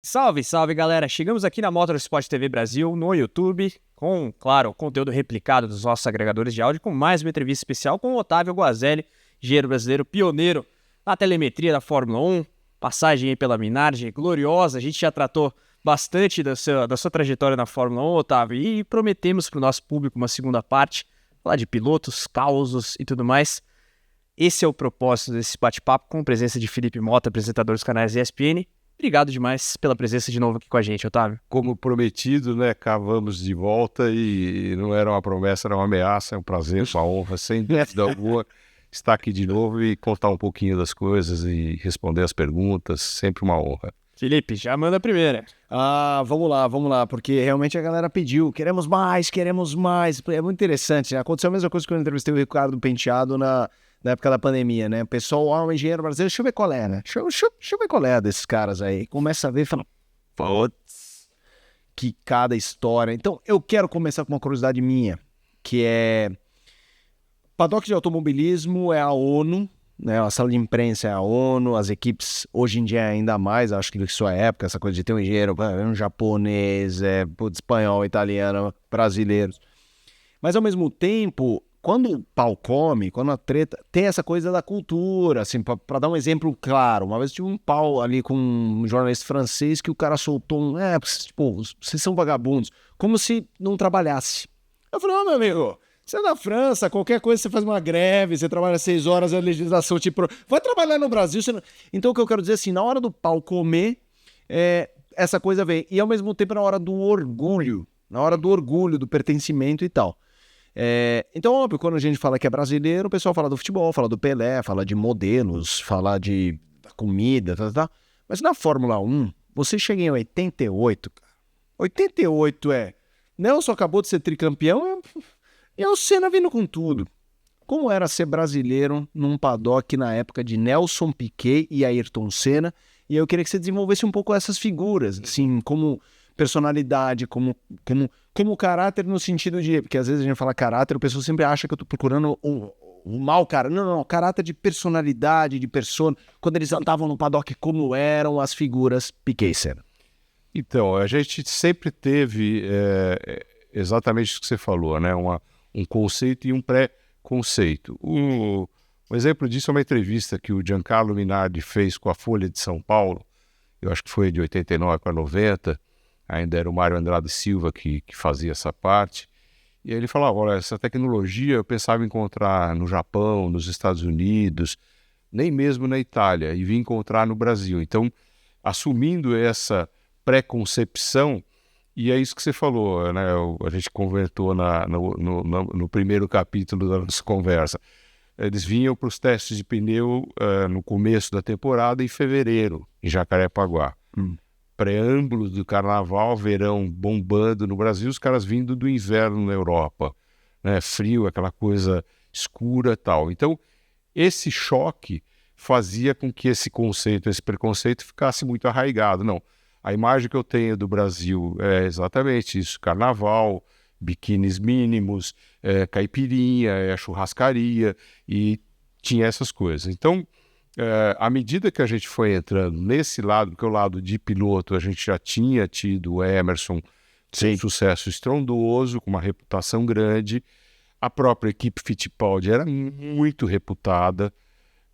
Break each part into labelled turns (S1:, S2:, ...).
S1: Salve, salve galera! Chegamos aqui na Motorsport TV Brasil, no YouTube, com, claro, conteúdo replicado dos nossos agregadores de áudio, com mais uma entrevista especial com o Otávio Guazelli, engenheiro brasileiro pioneiro na telemetria da Fórmula 1, passagem aí pela Minardi, gloriosa. A gente já tratou bastante da sua trajetória na Fórmula 1, Otávio, e prometemos para o nosso público uma segunda parte, falar de pilotos, causos e tudo mais. Esse é o propósito desse bate-papo, com a presença de Felipe Mota, apresentador dos canais ESPN. Obrigado demais pela presença de novo aqui com a gente, Otávio.
S2: Como prometido, né, cavamos de volta e não era uma promessa, era uma ameaça. É um prazer, uma honra, sem dúvida alguma, estar aqui de novo e contar um pouquinho das coisas e responder as perguntas, sempre uma honra.
S1: Felipe, já manda a primeira.
S3: Vamos lá, porque realmente a galera pediu, queremos mais. É muito interessante, né? Aconteceu a mesma coisa quando eu entrevistei o Ricardo Penteado na época da pandemia, né? O pessoal, o engenheiro brasileiro, deixa eu ver qual é, né? Deixa eu ver qual é desses caras aí. Começa a ver e fala, putz, que cada história. Então, eu quero começar com uma curiosidade minha, que é... Paddock de automobilismo é a ONU, né? A sala de imprensa é a ONU, as equipes, hoje em dia ainda mais, acho que em sua época, essa coisa de ter um engenheiro, um japonês, espanhol, italiano, brasileiros. Mas, ao mesmo tempo... Quando o pau come, quando a treta, tem essa coisa da cultura, assim, pra dar um exemplo claro, uma vez tive um pau ali com um jornalista francês que o cara soltou vocês são vagabundos, como se não trabalhasse. Eu falei, meu amigo, você é da França, qualquer coisa você faz uma greve, você trabalha 6 horas, a legislação vai trabalhar no Brasil. Então o que eu quero dizer assim, na hora do pau comer, essa coisa vem, e ao mesmo tempo na hora do orgulho, do pertencimento e tal. Então, óbvio, quando a gente fala que é brasileiro, o pessoal fala do futebol, fala do Pelé, fala de modelos, fala da comida, tá. Mas na Fórmula 1, você chega em 88, cara. 88 Nelson acabou de ser tricampeão e é o Senna vindo com tudo. Como era ser brasileiro num paddock na época de Nelson Piquet e Ayrton Senna? E eu queria que você desenvolvesse um pouco essas figuras, assim, como... personalidade, como caráter no sentido de... Porque às vezes a gente fala caráter, o pessoal sempre acha que eu tô procurando o mau cara. Não, caráter de personalidade, de persona. Quando eles andavam no paddock, como eram as figuras Piquet e Senna.
S2: Então, a gente sempre teve exatamente isso que você falou, né? Um conceito e um pré-conceito. Um exemplo disso é uma entrevista que o Giancarlo Minardi fez com a Folha de São Paulo, eu acho que foi de 89 para 90, ainda era o Mário Andrade Silva que fazia essa parte, e aí ele falava, olha, essa tecnologia eu pensava em encontrar no Japão, nos Estados Unidos, nem mesmo na Itália, e vim encontrar no Brasil. Então, assumindo essa pré-concepção, e é isso que você falou, né? A gente conversou no primeiro capítulo da nossa conversa. Eles vinham para os testes de pneu no começo da temporada, em fevereiro, em Jacarepaguá. Preâmbulos do carnaval, verão bombando no Brasil, os caras vindo do inverno na Europa, né? Frio, aquela coisa escura e tal. Então, esse choque fazia com que esse conceito, esse preconceito ficasse muito arraigado. Não, a imagem que eu tenho do Brasil é exatamente isso, carnaval, biquínis mínimos, caipirinha, churrascaria, e tinha essas coisas. Então, à medida que a gente foi entrando nesse lado, porque o lado de piloto a gente já tinha tido o Emerson, um sucesso estrondoso, com uma reputação grande, a própria equipe Fittipaldi era muito reputada,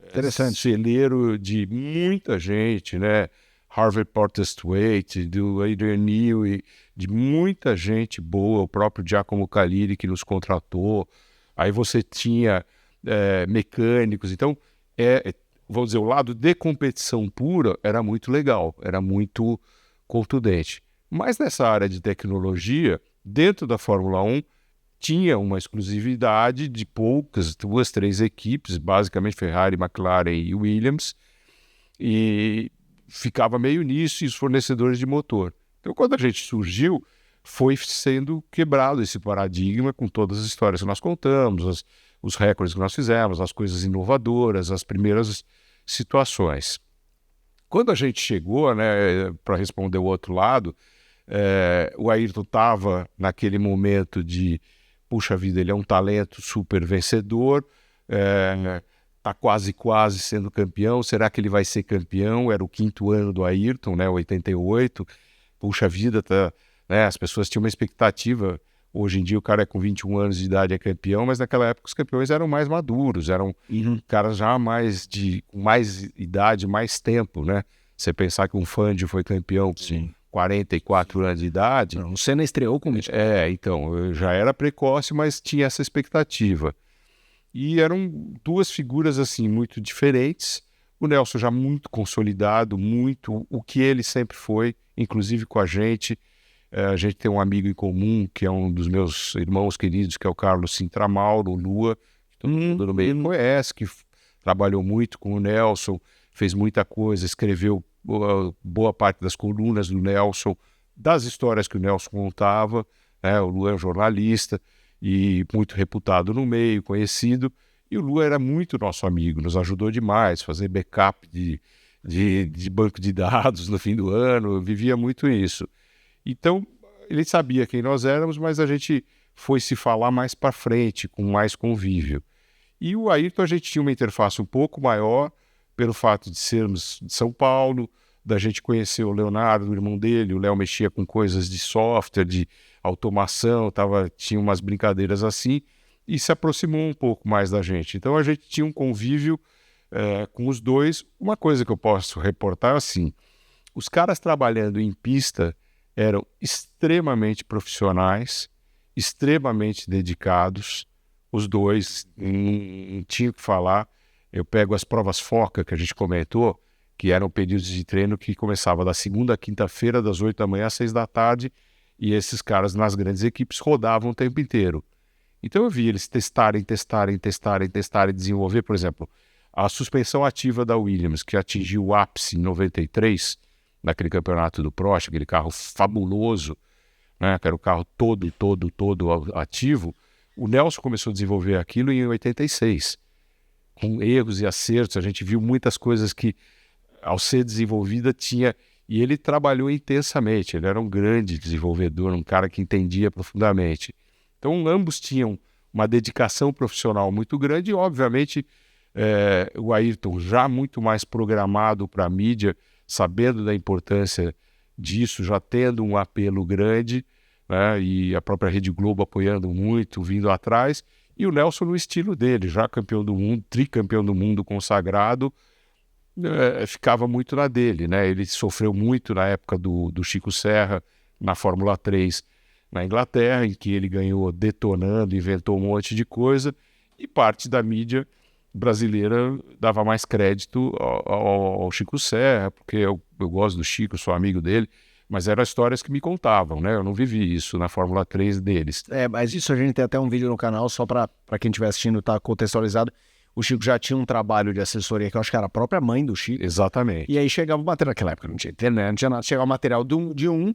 S3: Interessante.
S2: Celeiro de muita gente, né? Harvey Porter-Thwaite, do Adrian Newey, de muita gente boa, o próprio Giacomo Caliri que nos contratou, aí você tinha mecânicos, então vamos dizer, o lado de competição pura era muito legal, era muito contundente. Mas nessa área de tecnologia, dentro da Fórmula 1, tinha uma exclusividade de poucas, 2, 3 equipes, basicamente Ferrari, McLaren e Williams, e ficava meio nisso, e os fornecedores de motor. Então, quando a gente surgiu, foi sendo quebrado esse paradigma com todas as histórias que nós contamos, os recordes que nós fizemos, as coisas inovadoras, as primeiras situações. Quando a gente chegou, né, para responder o outro lado, o Ayrton estava naquele momento de, puxa vida, ele é um talento super vencedor, tá quase sendo campeão, será que ele vai ser campeão? Era o 5º ano do Ayrton, né, 88, puxa vida, tá, né, as pessoas tinham uma expectativa, hoje em dia o cara com 21 anos de idade é campeão, mas naquela época os campeões eram mais maduros, eram caras já com mais idade, mais tempo, né, você pensar que um Fangio foi campeão com 44 anos de idade...
S3: O Senna estreou com isso.
S2: Então, já era precoce, mas tinha essa expectativa. E eram duas figuras assim muito diferentes. O Nelson já muito consolidado, muito o que ele sempre foi, inclusive com a gente. A gente tem um amigo em comum, que é um dos meus irmãos queridos, que é o Carlos Sintra Mauro, o Lua, que todo mundo no meio conhece, que trabalhou muito com o Nelson, fez muita coisa, escreveu boa parte das colunas do Nelson, das histórias que o Nelson contava, né? O Lua é um jornalista e muito reputado no meio, conhecido, e o Lua era muito nosso amigo, nos ajudou demais, fazer backup de banco de dados no fim do ano, vivia muito isso. Então, ele sabia quem nós éramos, mas a gente foi se falar mais para frente, com mais convívio. E o Ayrton, a gente tinha uma interface um pouco maior, pelo fato de sermos de São Paulo, da gente conhecer o Leonardo, o irmão dele. O Léo mexia com coisas de software, de automação, tinha umas brincadeiras assim, e se aproximou um pouco mais da gente. Então a gente tinha um convívio com os dois. Uma coisa que eu posso reportar assim, os caras trabalhando em pista eram extremamente profissionais, extremamente dedicados, os dois, não tinha o que falar. Eu pego as provas FOCA que a gente comentou, que eram períodos de treino que começava da segunda à quinta-feira, das 8 da manhã às 6 da tarde, e esses caras nas grandes equipes rodavam o tempo inteiro. Então eu vi eles testarem, desenvolver, por exemplo, a suspensão ativa da Williams, que atingiu o ápice em 93, naquele campeonato do Prost, aquele carro fabuloso, né, que era o carro todo ativo. O Nelson começou a desenvolver aquilo em 86. Com erros e acertos, a gente viu muitas coisas que, ao ser desenvolvida, tinha... E ele trabalhou intensamente, ele era um grande desenvolvedor, um cara que entendia profundamente. Então, ambos tinham uma dedicação profissional muito grande e, obviamente, o Ayrton já muito mais programado para a mídia, sabendo da importância disso, já tendo um apelo grande, né, e a própria Rede Globo apoiando muito, vindo atrás... E o Nelson no estilo dele, já campeão do mundo, tricampeão do mundo consagrado, ficava muito na dele, né? Ele sofreu muito na época do Chico Serra, na Fórmula 3 na Inglaterra, em que ele ganhou detonando, inventou um monte de coisa, e parte da mídia brasileira dava mais crédito ao Chico Serra, porque eu gosto do Chico, sou amigo dele, mas eram histórias que me contavam, né? Eu não vivi isso na Fórmula 3 deles.
S3: Mas isso a gente tem até um vídeo no canal, só para quem estiver assistindo tá contextualizado. O Chico já tinha um trabalho de assessoria, que eu acho que era a própria mãe do Chico.
S2: Exatamente.
S3: E aí chegava o material, naquela época não tinha internet, não tinha nada, chegava o material de um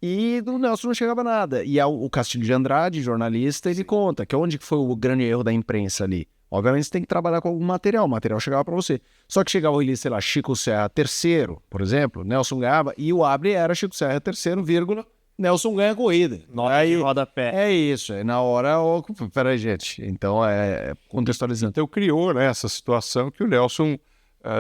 S3: e do Nelson não chegava nada. E o Castilho de Andrade, jornalista, ele conta que onde foi o grande erro da imprensa ali. Obviamente você tem que trabalhar com algum material, o material chegava para você. Só que chegava ali, sei lá, Chico Serra terceiro, por exemplo, Nelson ganhava, e o abre era Chico Serra terceiro, vírgula, Nelson ganha a corrida.
S1: Aí roda pé.
S3: É isso, aí na hora, peraí gente, então contextualizando.
S2: Então criou, né, essa situação que o Nelson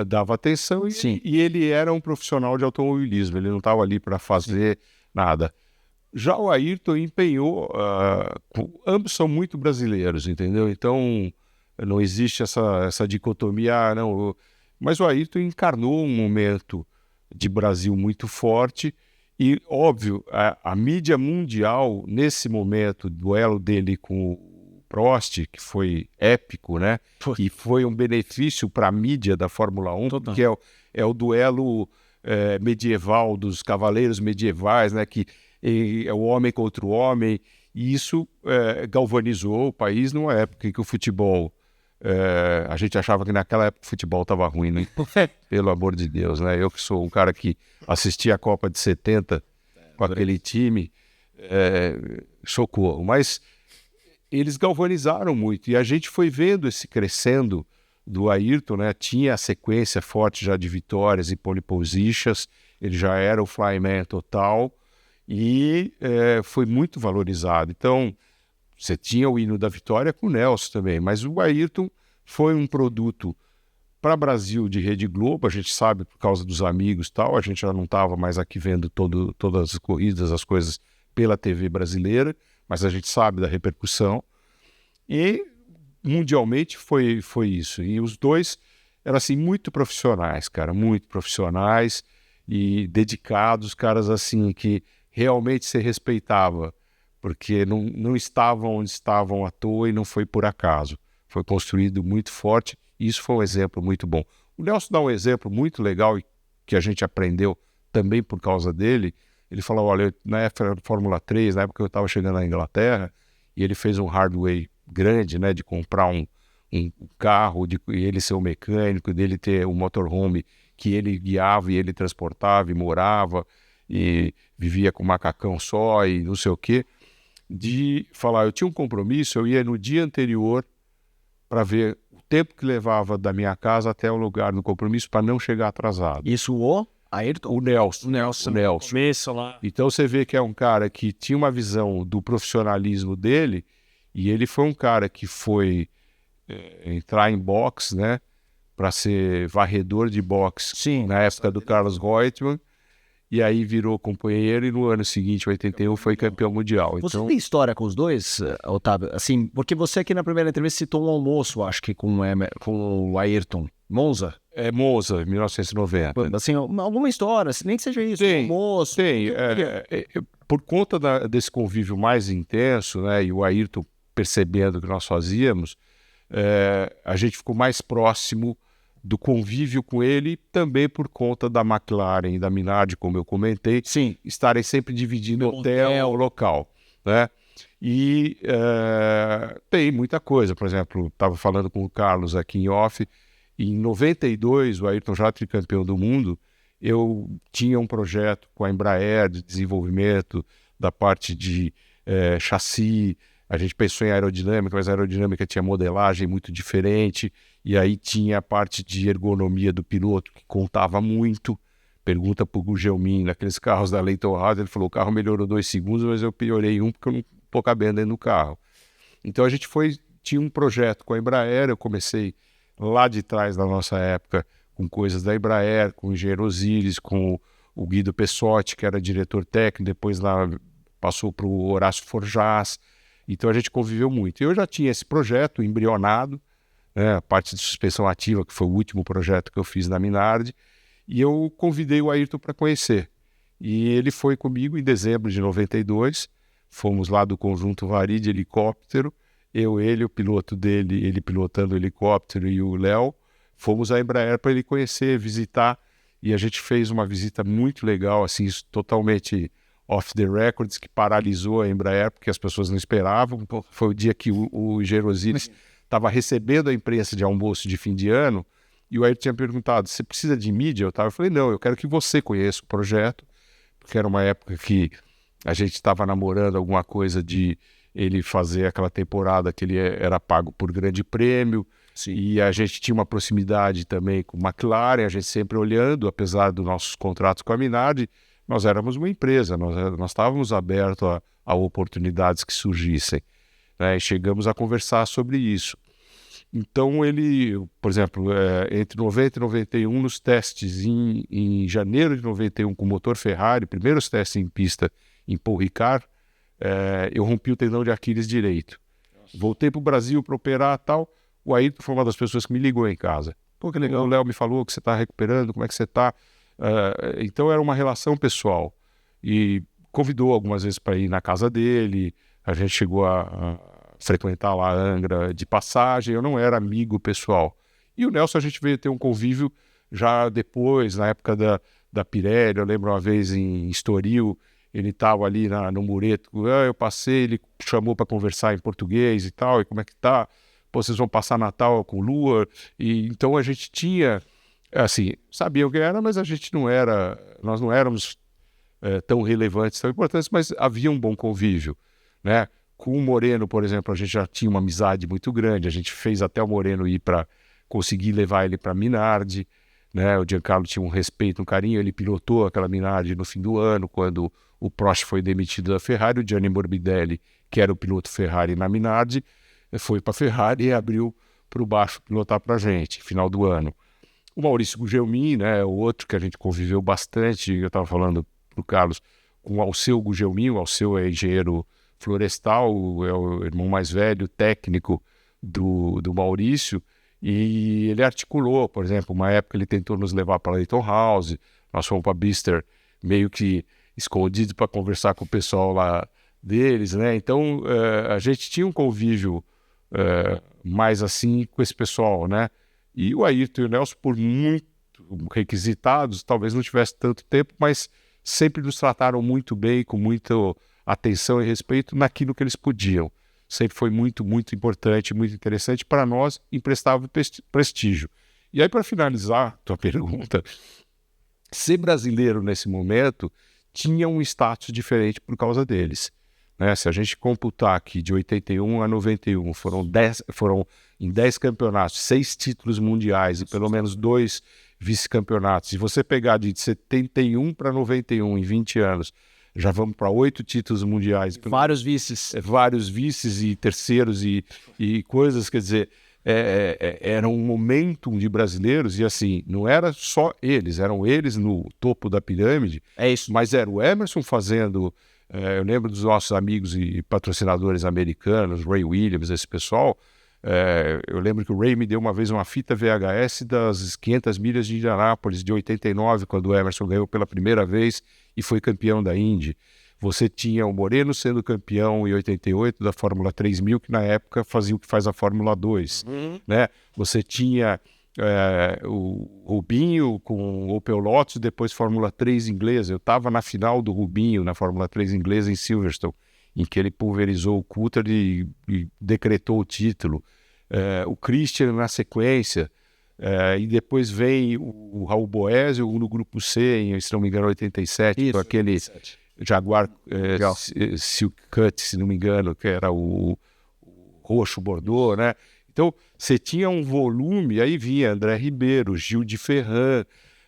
S2: dava atenção e ele era um profissional de automobilismo, ele não estava ali para fazer nada. Já o Ayrton empenhou, ambos são muito brasileiros, entendeu? Então... não existe essa dicotomia, não. Mas o Ayrton encarnou um momento de Brasil muito forte e, óbvio, a mídia mundial, nesse momento, duelo dele com o Prost, que foi épico, né? E foi um benefício para a mídia da Fórmula 1, porque é o duelo medieval dos cavaleiros medievais, né? Que é o homem contra o homem, e isso galvanizou o país numa época em que o futebol... a gente achava que naquela época o futebol estava ruim, né? Pelo amor de Deus, né? Eu que sou um cara que assistia a Copa de 70 com aquele time, socorro. Mas eles galvanizaram muito e a gente foi vendo esse crescendo do Ayrton, né? Tinha a sequência forte já de vitórias e pole positions, ele já era o flyman total e foi muito valorizado. Então... você tinha o hino da vitória com o Nelson também, mas o Ayrton foi um produto para Brasil de Rede Globo, a gente sabe por causa dos amigos e tal, a gente já não estava mais aqui vendo todas as corridas, as coisas pela TV brasileira, mas a gente sabe da repercussão. E mundialmente foi isso. E os dois eram assim muito profissionais, cara, muito profissionais e dedicados, caras assim que realmente se respeitava, porque não estavam onde estavam à toa e não foi por acaso. Foi construído muito forte e isso foi um exemplo muito bom. O Nelson dá um exemplo muito legal e que a gente aprendeu também por causa dele. Ele falou, olha, na época da Fórmula 3, na época que eu estava chegando na Inglaterra, e ele fez um hardware grande, né, de comprar um carro, de ele ser o mecânico, dele ter um motorhome que ele guiava e ele transportava e morava e vivia com macacão só e não sei o quê, de falar, eu tinha um compromisso, eu ia no dia anterior para ver o tempo que levava da minha casa até o lugar do compromisso para não chegar atrasado.
S3: Isso o Ayrton?
S2: O Nelson.
S1: Começo lá.
S2: Então você vê que é um cara que tinha uma visão do profissionalismo dele e ele foi um cara que foi entrar em boxe, né, para ser varredor de boxe.
S3: Sim,
S2: na época do Carlos Reutemann, e aí virou companheiro e no ano seguinte, 81, foi campeão mundial.
S3: Você
S2: Então,
S3: tem história com os dois, Otávio? Assim, porque você aqui na primeira entrevista citou um almoço, acho que com o Ayrton. Monza?
S2: Monza, 1990.
S3: Assim, alguma história, nem que seja isso,
S2: Tem,
S3: almoço.
S2: Tem. Por conta desse convívio mais intenso, né, e o Ayrton percebendo o que nós fazíamos, a gente ficou mais próximo do convívio com ele, também por conta da McLaren e da Minardi, como eu comentei,
S3: Sim,
S2: estarem sempre dividindo hotel local, né? E tem muita coisa, por exemplo, estava falando com o Carlos aqui em off, em 92, o Ayrton já tricampeão do mundo, eu tinha um projeto com a Embraer de desenvolvimento da parte de chassi. A gente pensou em aerodinâmica, mas a aerodinâmica tinha modelagem muito diferente, e aí tinha a parte de ergonomia do piloto, que contava muito. Pergunta para o Gugelmin, naqueles carros da Leighton House, ele falou, o carro melhorou 2 segundos, mas eu piorei 1 porque eu não estou cabendo dentro do carro. Então a gente tinha um projeto com a Embraer, eu comecei lá de trás da nossa época, com coisas da Embraer, com o engenheiro Osiris, com o Guido Pessotti, que era diretor técnico, depois lá passou para o Horácio Forjás. Então a gente conviveu muito. Eu já tinha esse projeto embrionado, né, a parte de suspensão ativa, que foi o último projeto que eu fiz na Minardi, e eu convidei o Ayrton para conhecer. E ele foi comigo em dezembro de 92, fomos lá do Conjunto Vari de helicóptero, ele, o piloto dele, ele pilotando o helicóptero e o Léo, fomos à Embraer para ele conhecer, visitar, e a gente fez uma visita muito legal, assim, totalmente off the records, que paralisou a Embraer, porque as pessoas não esperavam. Foi o dia que o engenheiro Osiris estava recebendo a imprensa de almoço de fim de ano, e o Ayrton tinha perguntado, você precisa de mídia? Eu falei, não, eu quero que você conheça o projeto, porque era uma época que a gente estava namorando alguma coisa de ele fazer aquela temporada que ele era pago por grande prêmio.
S3: Sim.
S2: E a gente tinha uma proximidade também com a McLaren, a gente sempre olhando, apesar dos nossos contratos com a Minardi, nós éramos uma empresa, nós estávamos abertos a oportunidades que surgissem, né? E chegamos a conversar sobre isso. Então ele, por exemplo, entre 90 e 91, nos testes em janeiro de 91 com o motor Ferrari, primeiros testes em pista em Paul Ricard, eu rompi o tendão de Aquiles direito. Voltei para o Brasil para operar e tal. O Ayrton foi uma das pessoas que me ligou em casa. Pô, que legal. O Léo me falou que você está recuperando, como é que você está? Então era uma relação pessoal. E convidou algumas vezes para ir na casa dele. A gente chegou a frequentar lá Angra de passagem. Eu não era amigo pessoal. E o Nelson a gente veio ter um convívio já depois, na época da Pirelli. Eu lembro uma vez em Estoril, ele estava ali no mureto. Eu passei, ele chamou para conversar em português e tal. E como é que tá? Pô, vocês vão passar Natal com Lua? E então a gente tinha, assim, sabia o que era, mas a gente nós não éramos tão relevantes, tão importantes, mas havia um bom convívio, né? Com o Moreno, por exemplo, a gente já tinha uma amizade muito grande, a gente fez até o Moreno ir para conseguir levar ele para Minardi, né? O Giancarlo tinha um respeito, um carinho, ele pilotou aquela Minardi no fim do ano, quando o Prost foi demitido da Ferrari, o Gianni Morbidelli, que era o piloto Ferrari na Minardi, foi para a Ferrari e abriu para o baixo pilotar para a gente, final do ano. O Maurício Gugelmin, né, o outro que a gente conviveu bastante, eu estava falando para o Carlos, com o Alceu Gugelmin. O Alceu é engenheiro florestal, é o irmão mais velho, técnico do Maurício, e ele articulou, por exemplo, uma época ele tentou nos levar para Leighton House, nós fomos para Bicester meio que escondido para conversar com o pessoal lá deles, né? Então a gente tinha um convívio mais assim com esse pessoal, né? E o Ayrton e o Nelson, por muito requisitados, talvez não tivesse tanto tempo, mas sempre nos trataram muito bem, com muita atenção e respeito naquilo que eles podiam. Sempre foi muito, muito importante, muito interessante para nós, emprestava prestígio. E aí, para finalizar tua pergunta, ser brasileiro nesse momento tinha um status diferente por causa deles, né? Se a gente computar que de 81 a 91 foram em 10 campeonatos, 6 títulos mundiais e pelo menos 2 vice-campeonatos, e você pegar de 71 para 91 em 20 anos, já vamos para 8 títulos mundiais.
S1: Vários vices.
S2: Vários vices e terceiros e coisas, quer dizer, era um momentum de brasileiros, e assim, não era só eles, eram eles no topo da pirâmide, mas era o Emerson fazendo, eu lembro dos nossos amigos e patrocinadores americanos, Ray Williams, esse pessoal, eu lembro que o Ray me deu uma vez uma fita VHS das 500 milhas de Indianápolis, de 89, quando o Emerson ganhou pela primeira vez e foi campeão da Indy. Você tinha o Moreno sendo campeão em 88 da Fórmula 3000, que na época fazia o que faz a Fórmula 2. Né? Você tinha o Rubinho com o Opel Lotus, depois Fórmula 3 inglesa. Eu estava na final do Rubinho, na Fórmula 3 inglesa em Silverstone, em que ele pulverizou o Coulthard e decretou o título. O Christian na sequência, e depois vem o Raul Boesio no grupo C, se não me engano, 87, com aquele 87. Jaguar Silk Cut, se não me engano, que era o roxo Bordeaux, né? Então, você tinha um volume, aí vinha André Ribeiro, Gil de Ferran,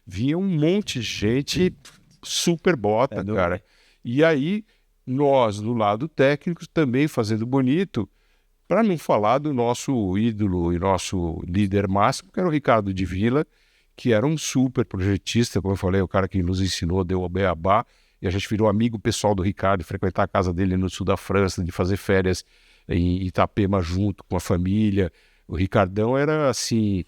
S2: vinha um monte de gente super bota, cara. E aí, nós, do lado técnico, também fazendo bonito, para não falar do nosso ídolo e nosso líder máximo, que era o Ricardo de Villa, que era um super projetista, como eu falei, o cara que nos ensinou, deu o beabá, e a gente virou amigo pessoal do Ricardo, de frequentar a casa dele no sul da França, de fazer férias em Itapema junto com a família. O Ricardão era assim,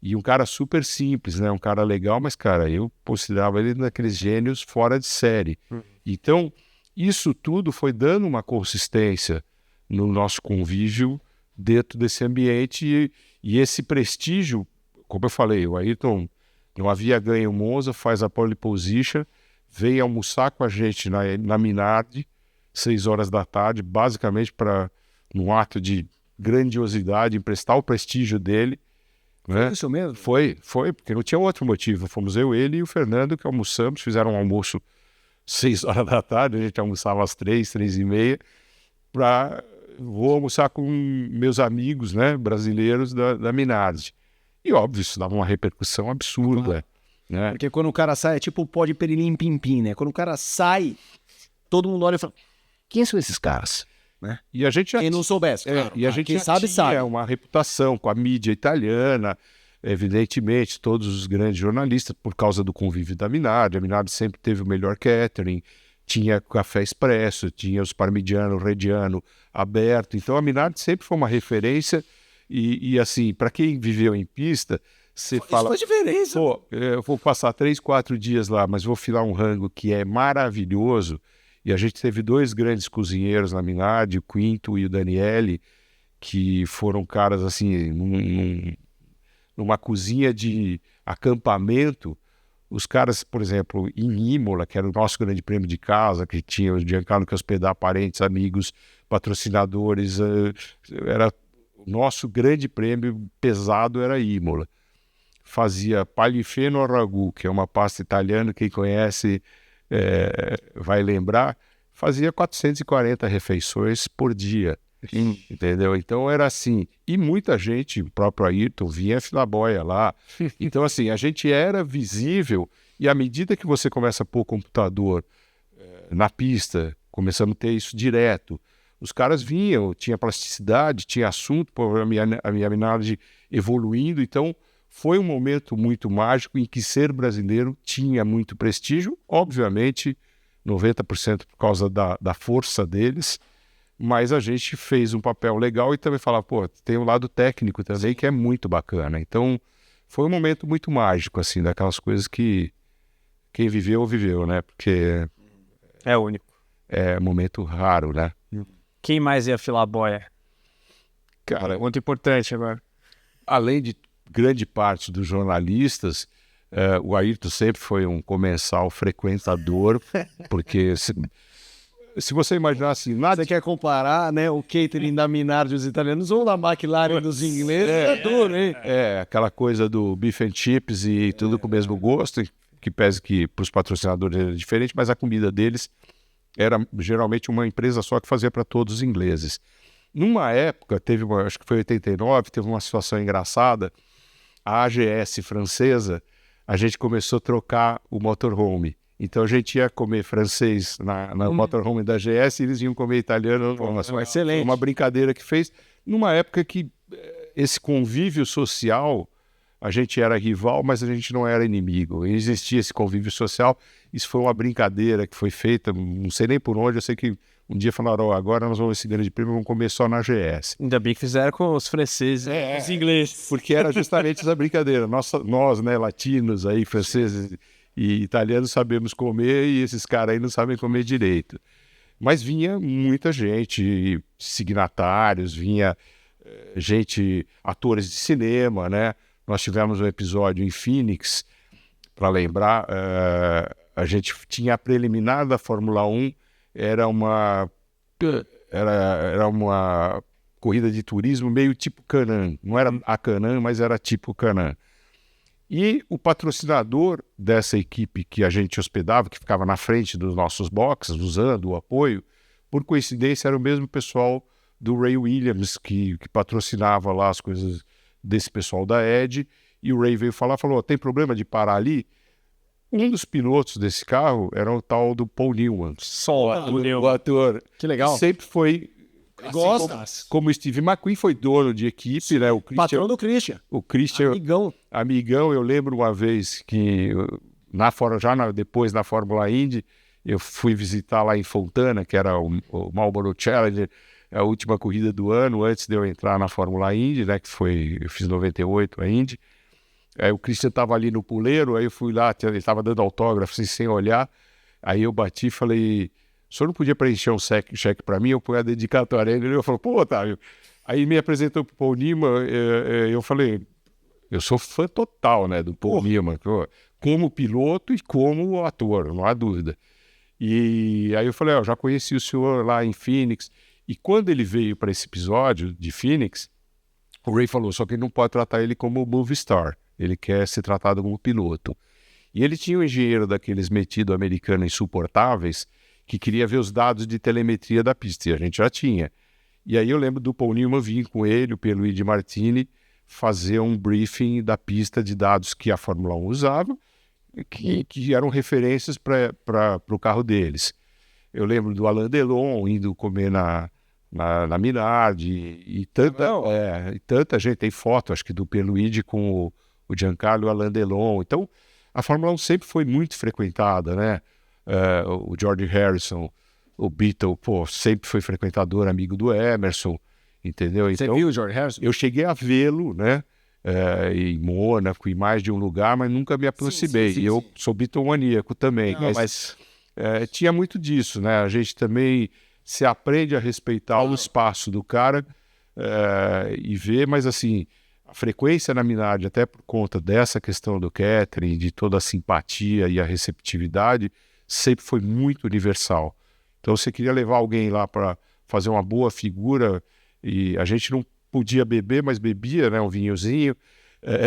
S2: e um cara super simples, né? Um cara legal, mas, cara, eu considerava ele daqueles gênios fora de série. Então, isso tudo foi dando uma consistência no nosso convívio dentro desse ambiente, e esse prestígio, como eu falei, o Ayrton não havia ganho o Monza, faz a pole position, veio almoçar com a gente na Minardi, 6 horas da tarde, basicamente para, num ato de grandiosidade, emprestar o prestígio dele. Né?
S3: Foi isso mesmo?
S2: Foi, porque não tinha outro motivo. Fomos eu, ele e o Fernando que almoçamos, fizeram um almoço 6 horas da tarde, a gente almoçava às 3h30, vou almoçar com meus amigos, né, brasileiros da Minardi. E óbvio, isso dava uma repercussão absurda. Né?
S3: Porque quando o cara sai, é tipo o pó de perilim pim-pim, né? Quando o cara sai, todo mundo olha e fala, quem são esses caras? Né?
S2: E a gente
S3: quem não soubesse.
S2: E a gente
S3: quem
S2: já
S3: sabe.
S2: tinha uma reputação com a mídia italiana, evidentemente, todos os grandes jornalistas, por causa do convívio da Minardi. A Minardi sempre teve o melhor catering, tinha café expresso, tinha os parmigiano, reggiano aberto. Então a Minardi sempre foi uma referência e assim, para quem viveu em pista, você fala...
S3: Isso faz diferença.
S2: Pô, eu vou passar 3, 4 dias lá, mas vou filar um rango que é maravilhoso. E a gente teve 2 grandes cozinheiros na Minardi, o Quinto e o Daniele, que foram caras assim, numa cozinha de acampamento. Os caras, por exemplo, em Imola, que era o nosso grande prêmio de casa, que tinha o Giancarlo que hospedar parentes, amigos, patrocinadores, era o nosso grande prêmio pesado, era Imola. Fazia palifeno ao ragu, que é uma pasta italiana, quem conhece vai lembrar, fazia 440 refeições por dia. Entendeu? Então era assim. E muita gente, o próprio Ayrton, vinha filaboia lá. Então, assim, a gente era visível, e à medida que você começa a pôr computador na pista, começamos a ter isso direto. os caras vinham, tinha plasticidade, tinha assunto, pô, a minha análise evoluindo, então foi um momento muito mágico em que ser brasileiro tinha muito prestígio, obviamente 90% por causa da força deles, mas a gente fez um papel legal e também falava, pô, tem o lado técnico também que é muito bacana. Então, foi um momento muito mágico, assim, daquelas coisas que quem viveu, viveu, né? Porque
S1: É único.
S2: é um momento raro, né?
S1: Quem mais ia filar a boia?
S2: Cara,
S1: Muito importante agora.
S2: além de grande parte dos jornalistas, o Ayrton sempre foi um comensal frequentador, porque se você imaginar assim, nada
S3: Você quer comparar, né, o catering da Minardi dos italianos ou da McLaren dos ingleses? É duro, hein?
S2: aquela coisa do beef and chips e tudo com o mesmo gosto, que pese que para os patrocinadores era diferente, mas a comida deles era geralmente uma empresa só que fazia para todos os ingleses. Numa época, acho que foi 89, teve uma situação engraçada, a AGS francesa, a gente começou a trocar o motorhome. Então a gente ia comer francês na motorhome da AGS e eles iam comer italiano. Nossa,
S3: excelente.
S2: Uma brincadeira que fez. Numa época que esse convívio social, a gente era rival, mas a gente não era inimigo. E existia esse convívio social. Isso foi uma brincadeira que foi feita, não sei nem por onde, eu sei que um dia falaram, oh, agora nós vamos esse grande prêmio, vamos comer só na AGS.
S1: Ainda bem que fizeram com os franceses e os ingleses.
S2: Porque era justamente essa brincadeira. Nós, né, latinos aí, franceses e italianos sabemos comer e esses caras aí não sabem comer direito. Mas vinha muita gente, signatários, vinha gente, atores de cinema, né? Nós tivemos um episódio em Phoenix, para lembrar, a gente tinha a preliminar da Fórmula 1, era uma corrida de turismo meio tipo Canam. Não era a Canam, mas era tipo Canam. E o patrocinador dessa equipe que a gente hospedava, que ficava na frente dos nossos boxes, usando o apoio, por coincidência era o mesmo pessoal do Ray Williams, que patrocinava lá as coisas desse pessoal da Ed, e o Ray veio falar, falou, tem problema de parar ali? Um dos pilotos desse carro era o tal do Paul Newman. O ator.
S3: Que legal.
S2: Sempre foi...
S3: Gosta.
S2: Como o Steve McQueen foi dono de equipe, né?
S3: Patrão do Christian.
S2: O Christian... Amigão, eu lembro uma vez que depois na Fórmula Indy, eu fui visitar lá em Fontana, que era o Marlboro Challenger, a última corrida do ano, antes de eu entrar na Fórmula Indy, né? Eu fiz 98 a Indy. Aí o Christian estava ali no puleiro, aí eu fui lá, ele estava dando autógrafo assim, sem olhar. Aí eu bati e falei, o senhor não podia preencher um cheque para mim? Eu pus a dedicatória. Ele falou, pô, Otávio. Aí me apresentou para o Paul Newman, eu falei, eu sou fã total, né, do Paul Newman, como piloto e como ator, não há dúvida. E aí eu falei, eu já conheci o senhor lá em Phoenix. E quando ele veio para esse episódio de Phoenix, o Ray falou, só que ele não pode tratar ele como movie star. Ele quer ser tratado como piloto. E ele tinha um engenheiro daqueles metido americano insuportáveis que queria ver os dados de telemetria da pista, e a gente já tinha. E aí eu lembro do Paul Newman vir com ele, o Pierluigi Martini, fazer um briefing da pista de dados que a Fórmula 1 usava, que eram referências para o carro deles. Eu lembro do Alain Delon indo comer na Minardi, e tanta gente, tem foto, acho que do Pierluigi com o Giancarlo e o Alain Delon. Então, a Fórmula 1 sempre foi muito frequentada, né? O George Harrison, o Beatle, sempre foi frequentador, amigo do Emerson, entendeu?
S3: Você
S2: então,
S3: viu o George Harrison?
S2: Eu cheguei a vê-lo, né? Em Mônaco, em mais de um lugar, mas nunca me aproximei. E eu sou bitomaníaco também. Mas tinha muito disso, né? A gente também se aprende a respeitar o espaço do cara e ver, mas assim, a frequência na Minardi, até por conta dessa questão do catering, de toda a simpatia e a receptividade, sempre foi muito universal. Então você queria levar alguém lá para fazer uma boa figura, e a gente não podia beber, mas bebia, né, um vinhozinho,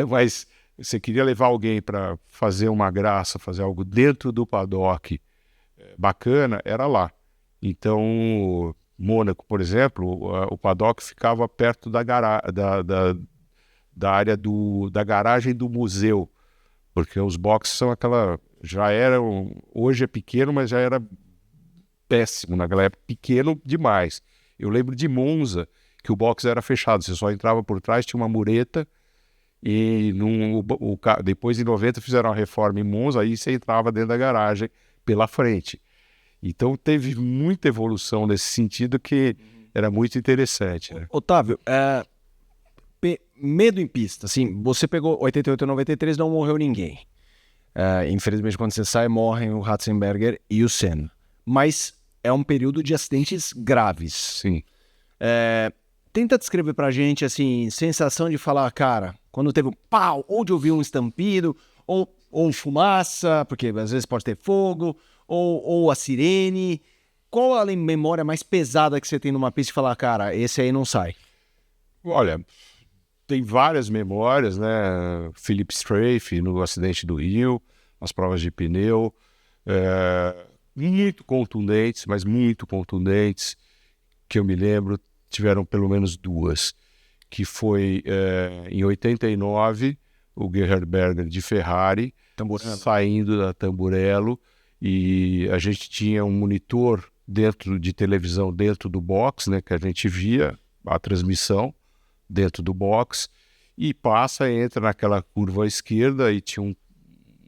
S2: mas você queria levar alguém para fazer uma graça, fazer algo dentro do paddock bacana, era lá. Então, Mônaco, por exemplo, o paddock ficava perto da área da garagem do museu, porque os boxes são já eram, hoje é pequeno, mas já era péssimo naquela época, pequeno demais. Eu lembro de Monza, que o box era fechado, você só entrava por trás, tinha uma mureta, e depois em 90 fizeram a reforma em Monza, aí você entrava dentro da garagem pela frente. Então teve muita evolução nesse sentido que era muito interessante, né?
S3: Otávio, medo em pista, assim, você pegou 88 e 93, não morreu ninguém. Infelizmente, quando você sai, morrem o Ratzenberger e o Senna. Mas é um período de acidentes graves.
S2: Sim.
S3: Tenta descrever pra gente, assim, sensação de falar, cara, quando teve um pau, ou de ouvir um estampido, ou fumaça, porque às vezes pode ter fogo, ou a sirene. Qual a memória mais pesada que você tem numa pista e falar, cara, esse aí não sai?
S2: Olha, tem várias memórias, né? Philip Strafe no acidente do Rio, as provas de pneu, muito contundentes, mas muito contundentes, que eu me lembro, tiveram pelo menos duas, que foi em 89, o Gerhard Berger de Ferrari, saindo da Tamburello, e a gente tinha um monitor de televisão dentro do box, né, que a gente via a transmissão dentro do box, e entra naquela curva à esquerda, e tinha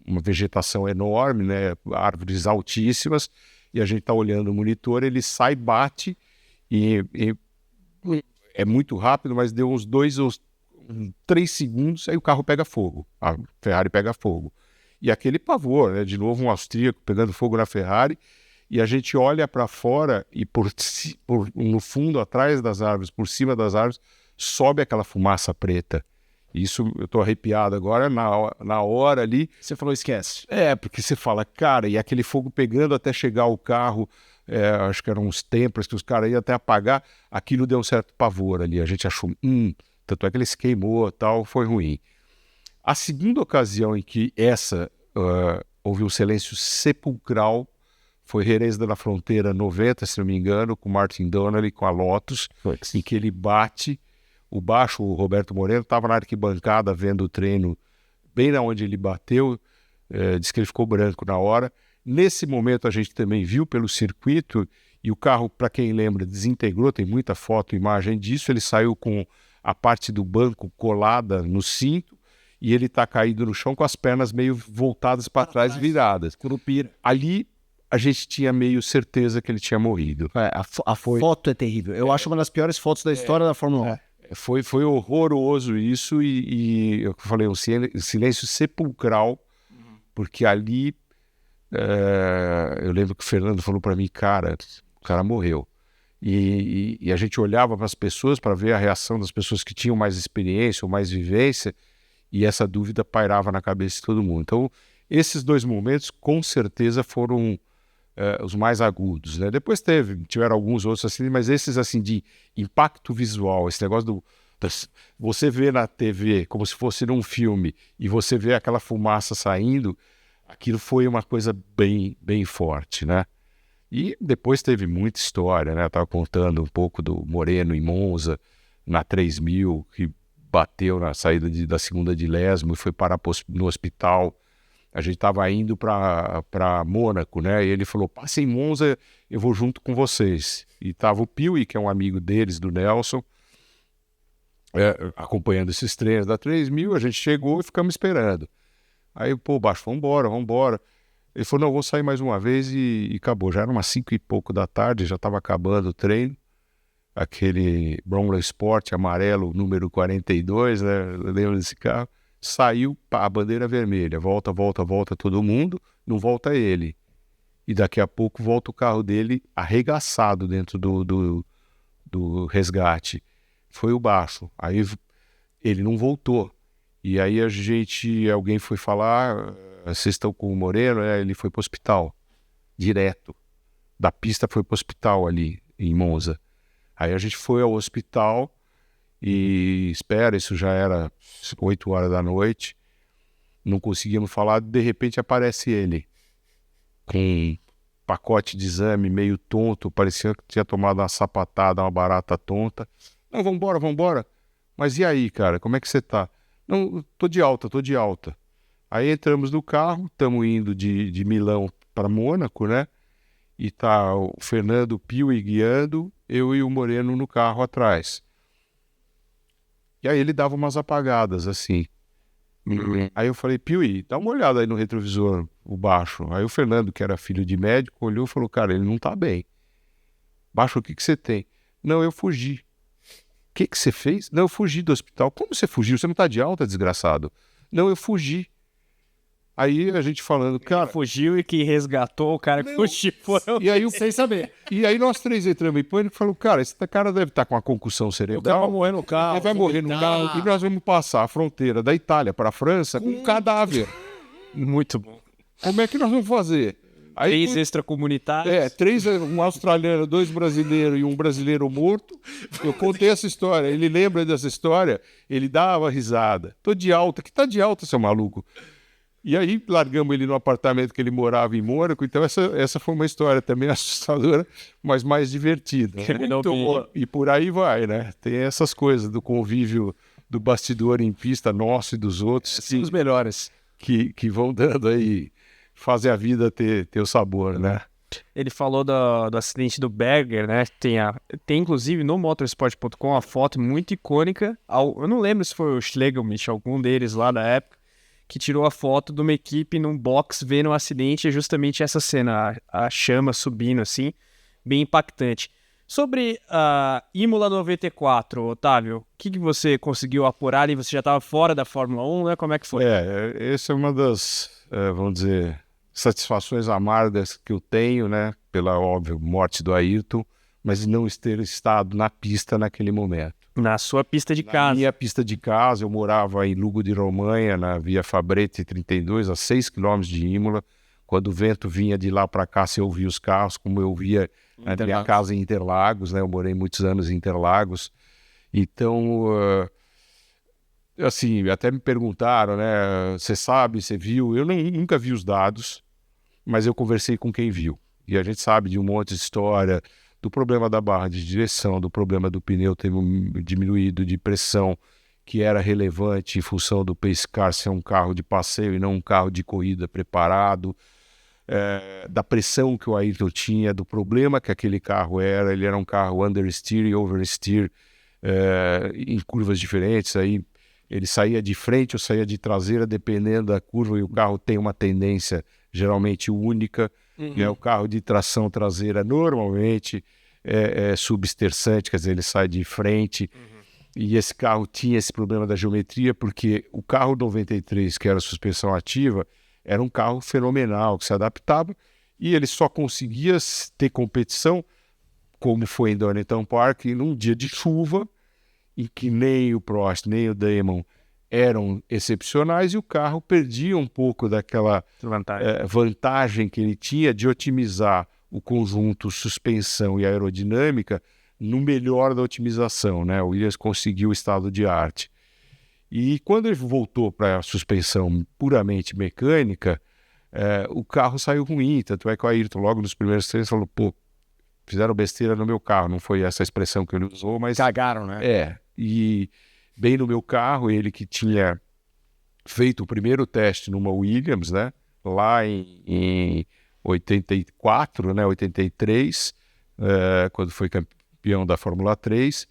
S2: uma vegetação enorme, né, árvores altíssimas, e a gente está olhando o monitor, ele sai, bate, e é muito rápido, mas deu uns 2 ou 3 segundos, aí o carro pega fogo, a Ferrari pega fogo. E aquele pavor, né? De novo um austríaco pegando fogo na Ferrari, e a gente olha para fora e no fundo, atrás das árvores, por cima das árvores, sobe aquela fumaça preta. Isso, eu tô arrepiado agora, na hora ali.
S3: Você falou, esquece.
S2: Porque você fala, cara, e aquele fogo pegando até chegar o carro, acho que eram uns Tempras que os caras iam até apagar, aquilo deu um certo pavor ali. A gente achou, tanto é que ele se queimou, tal, foi ruim. A segunda ocasião em que houve um silêncio sepulcral foi Jerez da Fronteira 90, se não me engano, com Martin Donnelly, com a Lotus, em que ele bate. O Roberto Moreno, estava na arquibancada vendo o treino bem na onde ele bateu, disse que ele ficou branco na hora. Nesse momento a gente também viu pelo circuito, e o carro, para quem lembra, desintegrou, tem muita foto e imagem disso, ele saiu com a parte do banco colada no cinto, e ele está caído no chão com as pernas meio voltadas para trás, viradas.
S3: Curupira.
S2: Ali a gente tinha meio certeza que ele tinha morrido.
S3: A foto é terrível. Eu acho uma das piores fotos da história da Fórmula 1.
S2: Foi horroroso isso, e eu falei, um silêncio sepulcral, porque ali eu lembro que o Fernando falou para mim, cara, o cara morreu. E a gente olhava para as pessoas para ver a reação das pessoas que tinham mais experiência ou mais vivência, e essa dúvida pairava na cabeça de todo mundo. Então, esses 2 momentos, com certeza, foram os mais agudos, né? Depois tiveram alguns outros assim, mas esses assim de impacto visual, esse negócio você vê na TV como se fosse num filme e você vê aquela fumaça saindo, aquilo foi uma coisa bem, bem forte, né? E depois teve muita história, né? Eu estava contando um pouco do Moreno em Monza, na 3000, que bateu na saída da segunda de Lesmo e foi parar no hospital. A gente estava indo para Mônaco, né? E ele falou, passe em Monza, eu vou junto com vocês. E estava o Piuí, que é um amigo deles, do Nelson, acompanhando esses treinos da 3000. A gente chegou e ficamos esperando. Aí, Baixo, vambora. Ele falou, não, vou sair mais uma vez, e acabou. Já era umas 5 e pouco da tarde, já estava acabando o treino. Aquele Bromley Sport amarelo, número 42, né? Eu lembro desse carro. Saiu a bandeira vermelha, volta todo mundo, não volta ele. E daqui a pouco volta o carro dele arregaçado dentro do resgate. Foi o Baixo. Aí ele não voltou. E aí alguém foi falar, vocês estão com o Moreno? Ele foi para o hospital, direto. Da pista foi para o hospital ali, em Monza. Aí a gente foi ao hospital e isso já era 8 horas da noite, não conseguíamos falar, de repente aparece ele, com um pacote de exame meio tonto, parecia que tinha tomado uma sapatada, uma barata tonta. Não, vambora. Mas e aí, cara, como é que você tá? Não, tô de alta. Aí entramos no carro, estamos indo de Milão para Mônaco, né? E tá o Fernando Piuí guiando eu e o Moreno no carro atrás. E aí ele dava umas apagadas, assim. Aí eu falei, Piuí, dá uma olhada aí no retrovisor, o Baixo. Aí o Fernando, que era filho de médico, olhou e falou, cara, ele não tá bem. Baixo, o que você tem? Não, eu fugi. O que você fez? Não, eu fugi do hospital. Como você fugiu? Você não tá de alta, desgraçado? Não, eu fugi. Aí a gente falando, cara...
S1: Fugiu e que resgatou o cara que fugiu.
S2: E aí,
S3: Sem saber.
S2: e aí nós três entramos em pânico e falou, cara, esse cara deve estar com uma concussão cerebral.
S3: O cara vai morrer no carro.
S2: Ele vai morrer no carro e nós vamos passar a fronteira da Itália para a França com um cadáver.
S1: Muito bom.
S2: Como é que nós vamos fazer? Aí,
S1: 3 extracomunitários.
S2: 3, um australiano, 2 brasileiros e um brasileiro morto. Eu contei essa história. Ele lembra dessa história, ele dava risada. Tô de alta. Que tá de alta, seu maluco? E aí largamos ele no apartamento que ele morava em Mônaco. Então essa foi uma história também assustadora, mas mais divertida. E por aí vai, né? Tem essas coisas do convívio do bastidor em pista, nosso e dos outros.
S3: Sim, os melhores.
S2: Que vão dando aí, fazem a vida ter o sabor, né?
S1: Ele falou do acidente do Berger, né? Tem inclusive no motorsport.com uma foto muito icônica. Eu não lembro se foi o Schlegelmich, algum deles lá da época, que tirou a foto de uma equipe num box vendo o acidente. É justamente essa cena, a chama subindo assim, bem impactante. Sobre a Imola 94, Otávio, o que você conseguiu apurar? E você já estava fora da Fórmula 1, né? Como é que foi?
S2: Essa é uma das, vamos dizer, satisfações amargas que eu tenho, né? Pela, óbvio, morte do Ayrton, mas não ter estado na pista naquele momento.
S1: Na sua pista de casa.
S2: Na minha pista de casa, eu morava em Lugo de Romanha, na Via Fabrete 32, a 6 quilômetros de Imola. Quando o vento vinha de lá para cá, você ouvia os carros, como eu via na minha casa em Interlagos, né? Eu morei muitos anos em Interlagos. Então, assim, até me perguntaram, né? Você sabe, você viu? Eu nunca vi os dados, mas eu conversei com quem viu. E a gente sabe de um monte de história, do problema da barra de direção, do problema do pneu ter diminuído de pressão, que era relevante em função do Pace Car ser um carro de passeio e não um carro de corrida preparado, da pressão que o Ayrton tinha, do problema que aquele carro era. Ele era um carro understeer e oversteer em curvas diferentes. Aí ele saía de frente ou saía de traseira, dependendo da curva, e o carro tem uma tendência geralmente única. O carro de tração traseira normalmente é substersante, quer dizer, ele sai de frente. E esse carro tinha esse problema da geometria, porque o carro 93, que era a suspensão ativa, era um carro fenomenal, que se adaptava, e ele só conseguia ter competição, como foi em Donington Park, num dia de chuva, em que nem o Prost, nem o Damon eram excepcionais, e o carro perdia um pouco daquela vantagem que ele tinha de otimizar o conjunto suspensão e aerodinâmica no melhor da otimização, né? O Williams conseguiu o estado de arte. E quando ele voltou para a suspensão puramente mecânica, o carro saiu ruim. Tanto é que o Ayrton, logo nos primeiros treinos, falou, pô, fizeram besteira no meu carro. Não foi essa expressão que ele usou, mas...
S3: Cagaram, né?
S2: E bem no meu carro, ele que tinha feito o primeiro teste numa Williams, né? Lá em 84, né? 83, quando foi campeão da Fórmula 3,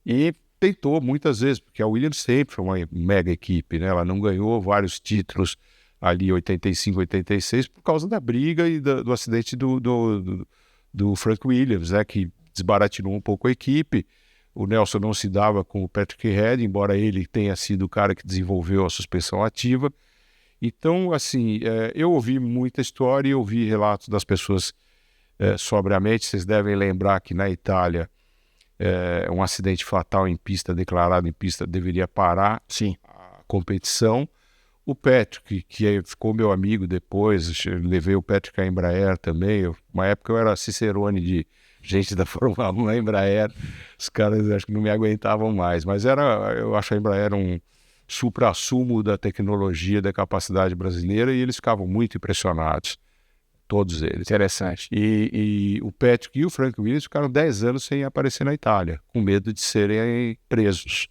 S2: e tentou muitas vezes, porque a Williams sempre foi uma mega equipe, né? Ela não ganhou vários títulos ali em 85, 86 por causa da briga e do acidente do Frank Williams, né? Que desbaratinou um pouco a equipe. O Nelson não se dava com o Patrick Head, embora ele tenha sido o cara que desenvolveu a suspensão ativa. Então, assim, eu ouvi muita história e ouvi relatos das pessoas sobriamente. Vocês devem lembrar que na Itália um acidente fatal em pista, declarado em pista, deveria parar a competição. O Patrick, que ficou meu amigo depois, levei o Patrick à Embraer também. Uma época eu era cicerone de gente da Fórmula 1 na Embraer. Os caras acho que não me aguentavam mais, mas eu acho a Embraer um supra-sumo da tecnologia, da capacidade brasileira, e eles ficavam muito impressionados. Todos eles.
S1: Interessante.
S2: E o Patrick e o Frank Williams ficaram 10 anos sem aparecer na Itália, com medo de serem presos,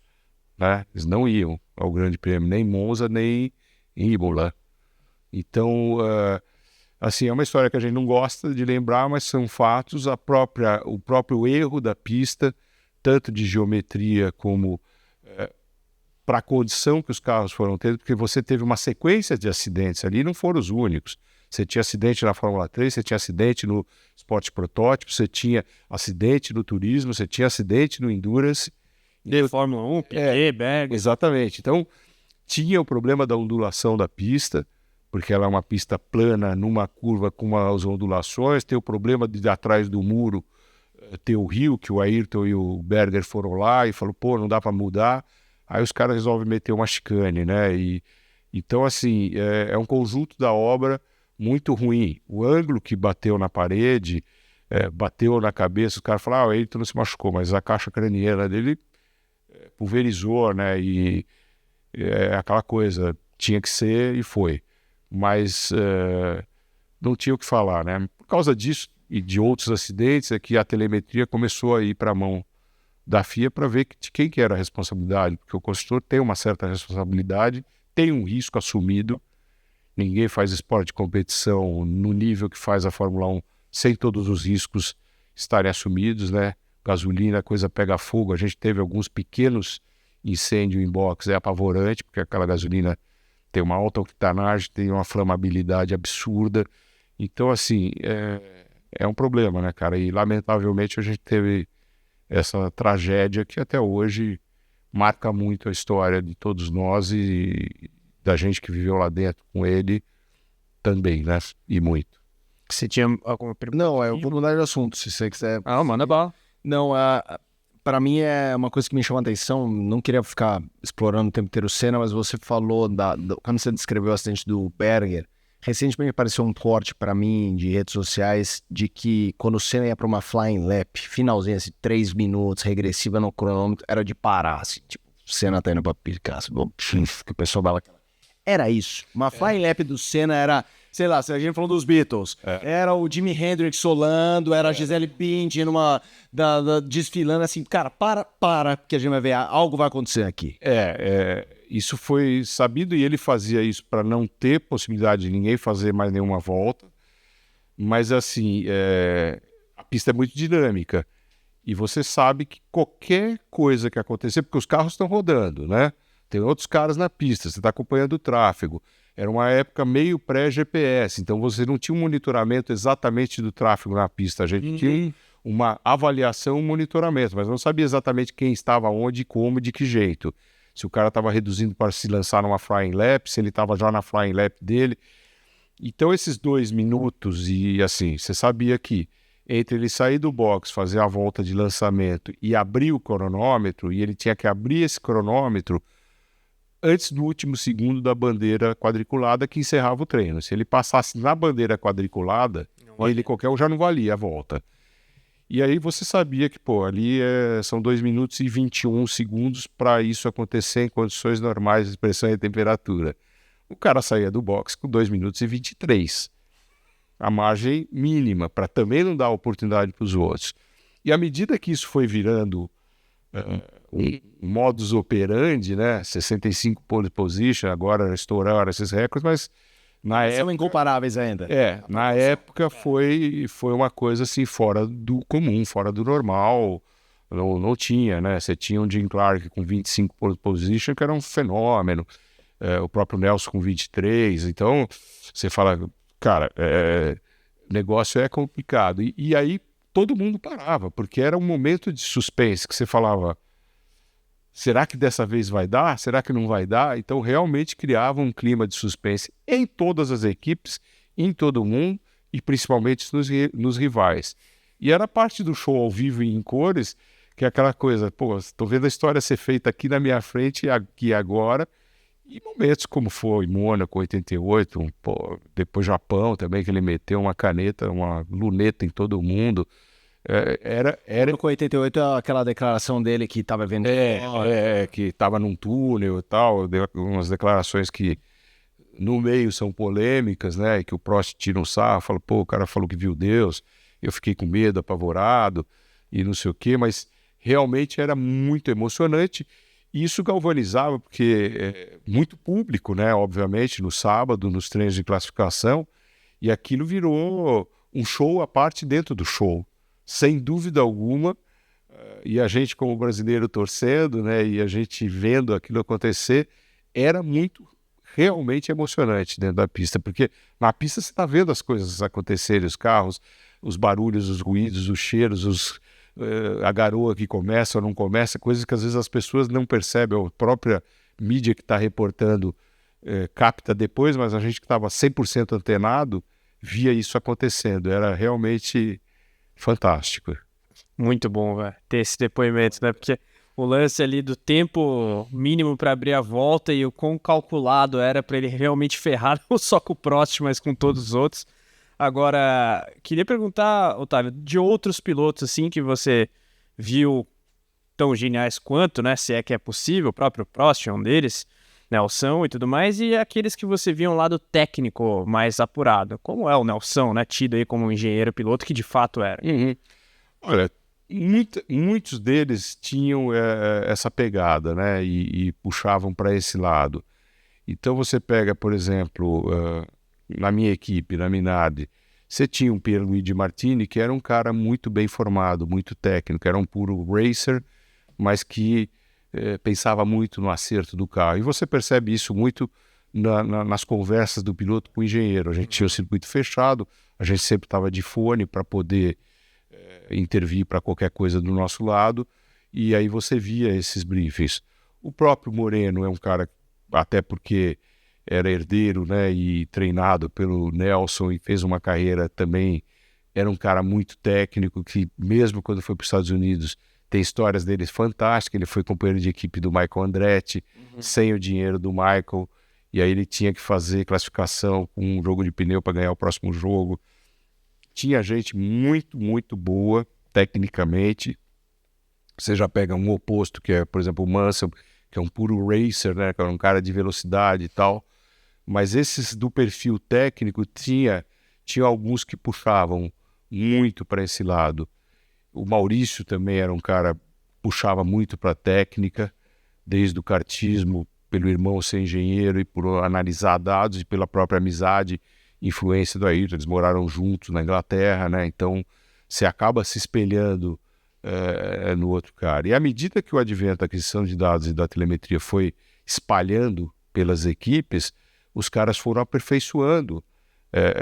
S2: né? Eles não iam ao Grande Prêmio, nem em Monza, nem em Imola. Então, assim, é uma história que a gente não gosta de lembrar, mas são fatos, o próprio erro da pista, tanto de geometria como para a condição que os carros foram tendo, porque você teve uma sequência de acidentes ali, não foram os únicos. Você tinha acidente na Fórmula 3, você tinha acidente no esporte protótipo, você tinha acidente no turismo, você tinha acidente no endurance.
S1: De Fórmula 1, Piquet, Berger.
S2: Exatamente. Então, tinha o problema da ondulação da pista, porque ela é uma pista plana numa curva com as ondulações, tem o problema de atrás do muro ter o rio, que o Ayrton e o Berger foram lá e falou, pô, não dá para mudar. Aí os caras resolvem meter uma chicane, né? Então, assim, é um conjunto da obra muito ruim. O ângulo que bateu na parede, bateu na cabeça, os caras falaram, o Ayrton não se machucou, mas a caixa craniana dele pulverizou, né? E é aquela coisa, tinha que ser e foi. Mas não tinha o que falar, né? Por causa disso e de outros acidentes, é que a telemetria começou a ir para a mão da FIA para ver de quem que era a responsabilidade, porque o construtor tem uma certa responsabilidade, tem um risco assumido, ninguém faz esporte de competição no nível que faz a Fórmula 1 sem todos os riscos estarem assumidos, né? Gasolina, a coisa pega fogo, a gente teve alguns pequenos incêndios em box, é apavorante, porque aquela gasolina tem uma alta octanagem, tem uma flamabilidade absurda, então assim, é um problema, né, cara? E lamentavelmente a gente teve essa tragédia que até hoje marca muito a história de todos nós e da gente que viveu lá dentro com ele também, né? E muito.
S1: Você tinha alguma pergunta?
S3: Não, eu vou mudar de assunto, se você quiser.
S1: Manda bala.
S3: Não, para mim é uma coisa que me chama a atenção, não queria ficar explorando o tempo inteiro o Senna, mas você falou, quando você descreveu o acidente do Berger, recentemente apareceu um corte para mim de redes sociais de que quando o Senna ia para uma flying lap, finalzinho, assim, 3 minutos, regressiva no cronômetro, era de parar, assim, tipo, o Senna tá indo pra picar, assim, que o pessoal dava aquela... Era isso. Uma flying lap do Senna era, sei lá, se a gente falou dos Beatles, era o Jimi Hendrix solando, era a Gisele Bündchen desfilando, assim, cara, para, que a gente vai ver, algo vai acontecer aqui.
S2: Isso foi sabido e ele fazia isso para não ter possibilidade de ninguém fazer mais nenhuma volta, mas assim, a pista é muito dinâmica e você sabe que qualquer coisa que acontecer, porque os carros estão rodando, né? Tem outros caras na pista, você está acompanhando o tráfego. Era uma época meio pré-GPS, então você não tinha um monitoramento exatamente do tráfego na pista. A gente tinha uma avaliação, um monitoramento, mas não sabia exatamente quem estava onde, como e de que jeito. Se o cara estava reduzindo para se lançar numa flying lap, se ele estava já na flying lap dele. Então esses 2 minutos e assim, você sabia que entre ele sair do box, fazer a volta de lançamento e abrir o cronômetro, e ele tinha que abrir esse cronômetro antes do último segundo da bandeira quadriculada que encerrava o treino. Se ele passasse na bandeira quadriculada, ele qualquer um já não valia a volta. E aí você sabia que, ali são 2 minutos e 21 segundos para isso acontecer em condições normais de pressão e temperatura. O cara saía do box com 2 minutos e 23. A margem mínima, para também não dar oportunidade para os outros. E à medida que isso foi virando um modus operandi, né? 65 pole position, agora estouraram esses recordes, mas na época...
S3: São incomparáveis ainda.
S2: Na época foi uma coisa assim fora do comum, fora do normal, não tinha, né? Você tinha um Jim Clark com 25 pole position, que era um fenômeno, o próprio Nelson com 23, então você fala, cara, o negócio é complicado, e aí todo mundo parava, porque era um momento de suspense, que você falava, será que dessa vez vai dar? Será que não vai dar? Então realmente criava um clima de suspense em todas as equipes, em todo mundo, e principalmente nos rivais. E era parte do show ao vivo e em cores, que é aquela coisa, estou vendo a história ser feita aqui na minha frente, aqui agora, e momentos como foi Mônaco 88, depois Japão também, que ele meteu uma caneta, uma luneta em todo mundo.
S3: No 88, aquela declaração dele que estava vendo
S2: que estava num túnel e tal, deu umas declarações que no meio são polêmicas, né? E que o Prost tira um sarro, fala, o cara falou que viu Deus, eu fiquei com medo, apavorado e não sei o quê, mas realmente era muito emocionante. E isso galvanizava, porque muito público, né? Obviamente, no sábado, nos treinos de classificação. E aquilo virou um show à parte dentro do show, sem dúvida alguma. E a gente, como brasileiro, torcendo, né, e a gente vendo aquilo acontecer, era muito, realmente emocionante dentro da pista, porque na pista você está vendo as coisas acontecerem, os carros, os barulhos, os ruídos, os cheiros, a garoa que começa ou não começa, coisas que às vezes as pessoas não percebem, a própria mídia que está reportando capta depois, mas a gente que estava 100% antenado via isso acontecendo. Era realmente fantástico.
S1: Muito bom, velho, ter esse depoimento, né? Porque o lance ali do tempo mínimo para abrir a volta e o quão calculado era para ele realmente ferrar não só com o Prost, mas com todos os outros. Agora, queria perguntar, Otávio, de outros pilotos assim que você viu tão geniais quanto, né? Se é que é possível, o próprio Prost é um deles, Nelson e tudo mais, e aqueles que você viu um lado técnico mais apurado, como é o Nelson, né? Tido aí como um engenheiro piloto que de fato era.
S2: Olha, muitos deles tinham essa pegada, né? E puxavam para esse lado. Então você pega, por exemplo, na minha equipe, na Minardi, você tinha um Pierluigi Martini, que era um cara muito bem formado, muito técnico, era um puro racer, mas que pensava muito no acerto do carro. E você percebe isso muito nas conversas do piloto com o engenheiro. A gente tinha o circuito fechado, a gente sempre estava de fone para poder intervir para qualquer coisa do nosso lado, e aí você via esses briefings. O próprio Moreno é um cara, até porque era herdeiro, né, e treinado pelo Nelson e fez uma carreira também, era um cara muito técnico, que mesmo quando foi para os Estados Unidos, tem histórias dele fantásticas. Ele foi companheiro de equipe do Michael Andretti, sem o dinheiro do Michael, e aí ele tinha que fazer classificação com um jogo de pneu para ganhar o próximo jogo. Tinha gente muito, muito boa, tecnicamente. Você já pega um oposto, que é, por exemplo, o Mansell, que é um puro racer, né, que é um cara de velocidade e tal. Mas esses do perfil técnico, tinha alguns que puxavam muito para esse lado. O Maurício também era um cara que puxava muito para a técnica, desde o kartismo, pelo irmão ser engenheiro e por analisar dados, e pela própria amizade, influência do Ayrton. Eles moraram juntos na Inglaterra, né? Então você acaba se espelhando no outro cara. E à medida que o advento da aquisição de dados e da telemetria foi espalhando pelas equipes, os caras foram aperfeiçoando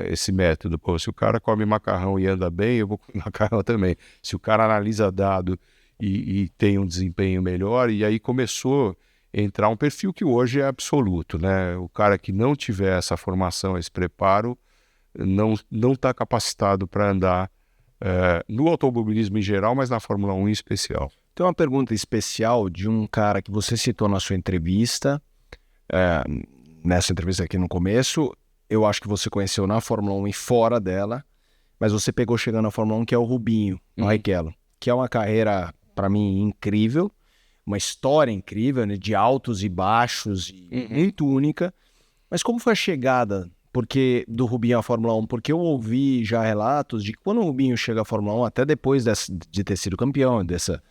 S2: esse método. Pô, se o cara come macarrão e anda bem, eu vou comer macarrão também. Se o cara analisa dado e tem um desempenho melhor, e aí começou a entrar um perfil que hoje é absoluto, né? O cara que não tiver essa formação, esse preparo, não está capacitado para andar no automobilismo em geral, mas na Fórmula 1 em especial.
S3: Tem uma pergunta especial de um cara que você citou na sua entrevista, nessa entrevista aqui no começo. Eu acho que você conheceu na Fórmula 1 e fora dela, mas você pegou chegando na Fórmula 1, que é o Rubinho Barrichello, que é uma carreira, para mim, incrível, uma história incrível, né, de altos e baixos, e muito única. Mas como foi a chegada do Rubinho à Fórmula 1? Porque eu ouvi já relatos de que quando o Rubinho chega à Fórmula 1, até depois de ter sido campeão, dessa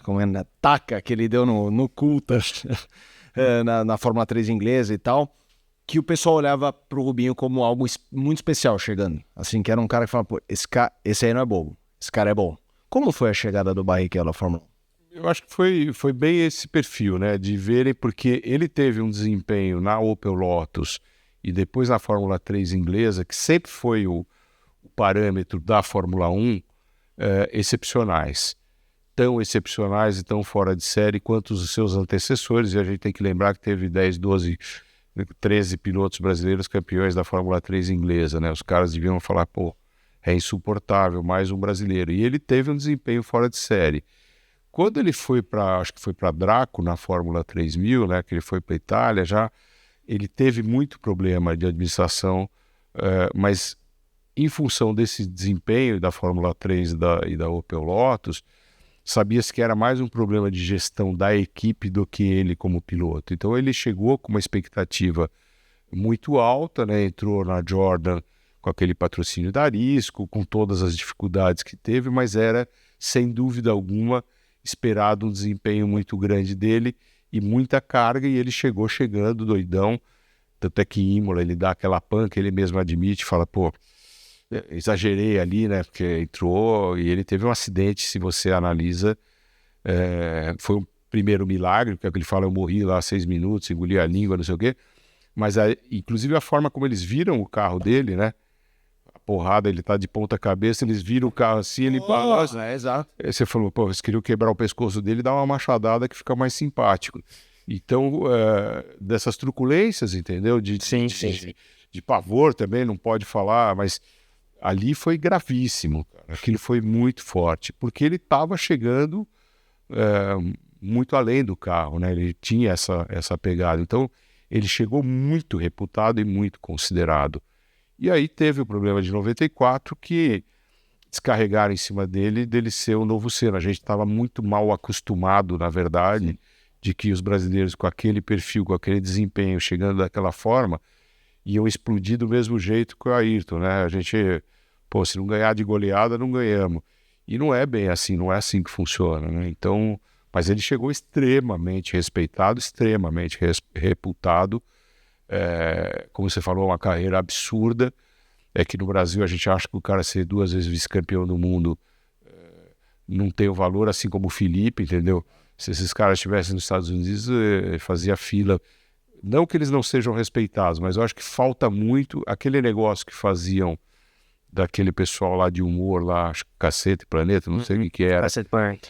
S3: como é, taca que ele deu no Coulthard na Fórmula 3 inglesa e tal, que o pessoal olhava pro Rubinho como algo muito especial chegando. Assim, que era um cara que falava, pô, esse aí não é bobo, esse cara é bom. Como foi a chegada do Barrichello à Fórmula 1?
S2: Eu acho que foi bem esse perfil, né, de verem, porque ele teve um desempenho na Opel Lotus e depois na Fórmula 3 inglesa, que sempre foi o parâmetro da Fórmula 1, excepcionais. Tão excepcionais e tão fora de série quanto os seus antecessores, e a gente tem que lembrar que teve 10, 12, 13 pilotos brasileiros campeões da Fórmula 3 inglesa, né? Os caras deviam falar, pô, é insuportável, mais um brasileiro. E ele teve um desempenho fora de série. Quando ele foi acho que foi para Draco na Fórmula 3000, né, que ele foi para a Itália, já ele teve muito problema de administração, mas em função desse desempenho da Fórmula 3 e da Opel Lotus, sabia-se que era mais um problema de gestão da equipe do que ele como piloto. Então ele chegou com uma expectativa muito alta, né, entrou na Jordan com aquele patrocínio da Arisco, com todas as dificuldades que teve, mas era, sem dúvida alguma, esperado um desempenho muito grande dele e muita carga, e ele chegando doidão, Tanto é que em Imola ele dá aquela panca, ele mesmo admite, fala, pô, exagerei ali, né? Porque entrou e ele teve um acidente, se você analisa, foi um primeiro milagre, porque ele fala, eu morri lá 6 minutos, engoli a língua, não sei o quê, mas inclusive a forma como eles viram o carro dele, né? A porrada, ele tá de ponta cabeça, eles viram o carro assim, ele balança.
S3: Exato.
S2: Aí você falou, pô, eles queriam quebrar o pescoço dele e dar uma machadada que fica mais simpático. Então, dessas truculências, entendeu?
S1: Sim.
S2: De pavor também, não pode falar, mas ali foi gravíssimo, cara. Aquilo foi muito forte, porque ele estava chegando muito além do carro, né? Ele tinha essa pegada. Então, ele chegou muito reputado e muito considerado. E aí teve o problema de 94, que descarregaram em cima dele ser o novo Senna. A gente estava muito mal acostumado, na verdade, de que os brasileiros com aquele perfil, com aquele desempenho, chegando daquela forma, iam explodir do mesmo jeito que o Ayrton, né? A gente, pô, se não ganhar de goleada, não ganhamos. E não é bem assim, não é assim que funciona, né? Então, mas ele chegou extremamente respeitado, extremamente reputado. Como você falou, uma carreira absurda. É que no Brasil a gente acha que o cara ser 2 vezes vice-campeão do mundo não tem o valor, assim como o Felipe, entendeu? Se esses caras estivessem nos Estados Unidos, fazia fila. Não que eles não sejam respeitados, mas eu acho que falta muito aquele negócio que faziam daquele pessoal lá de humor, lá, acho que Cacete Planeta, não sei o que era.
S1: Cacete Planeta.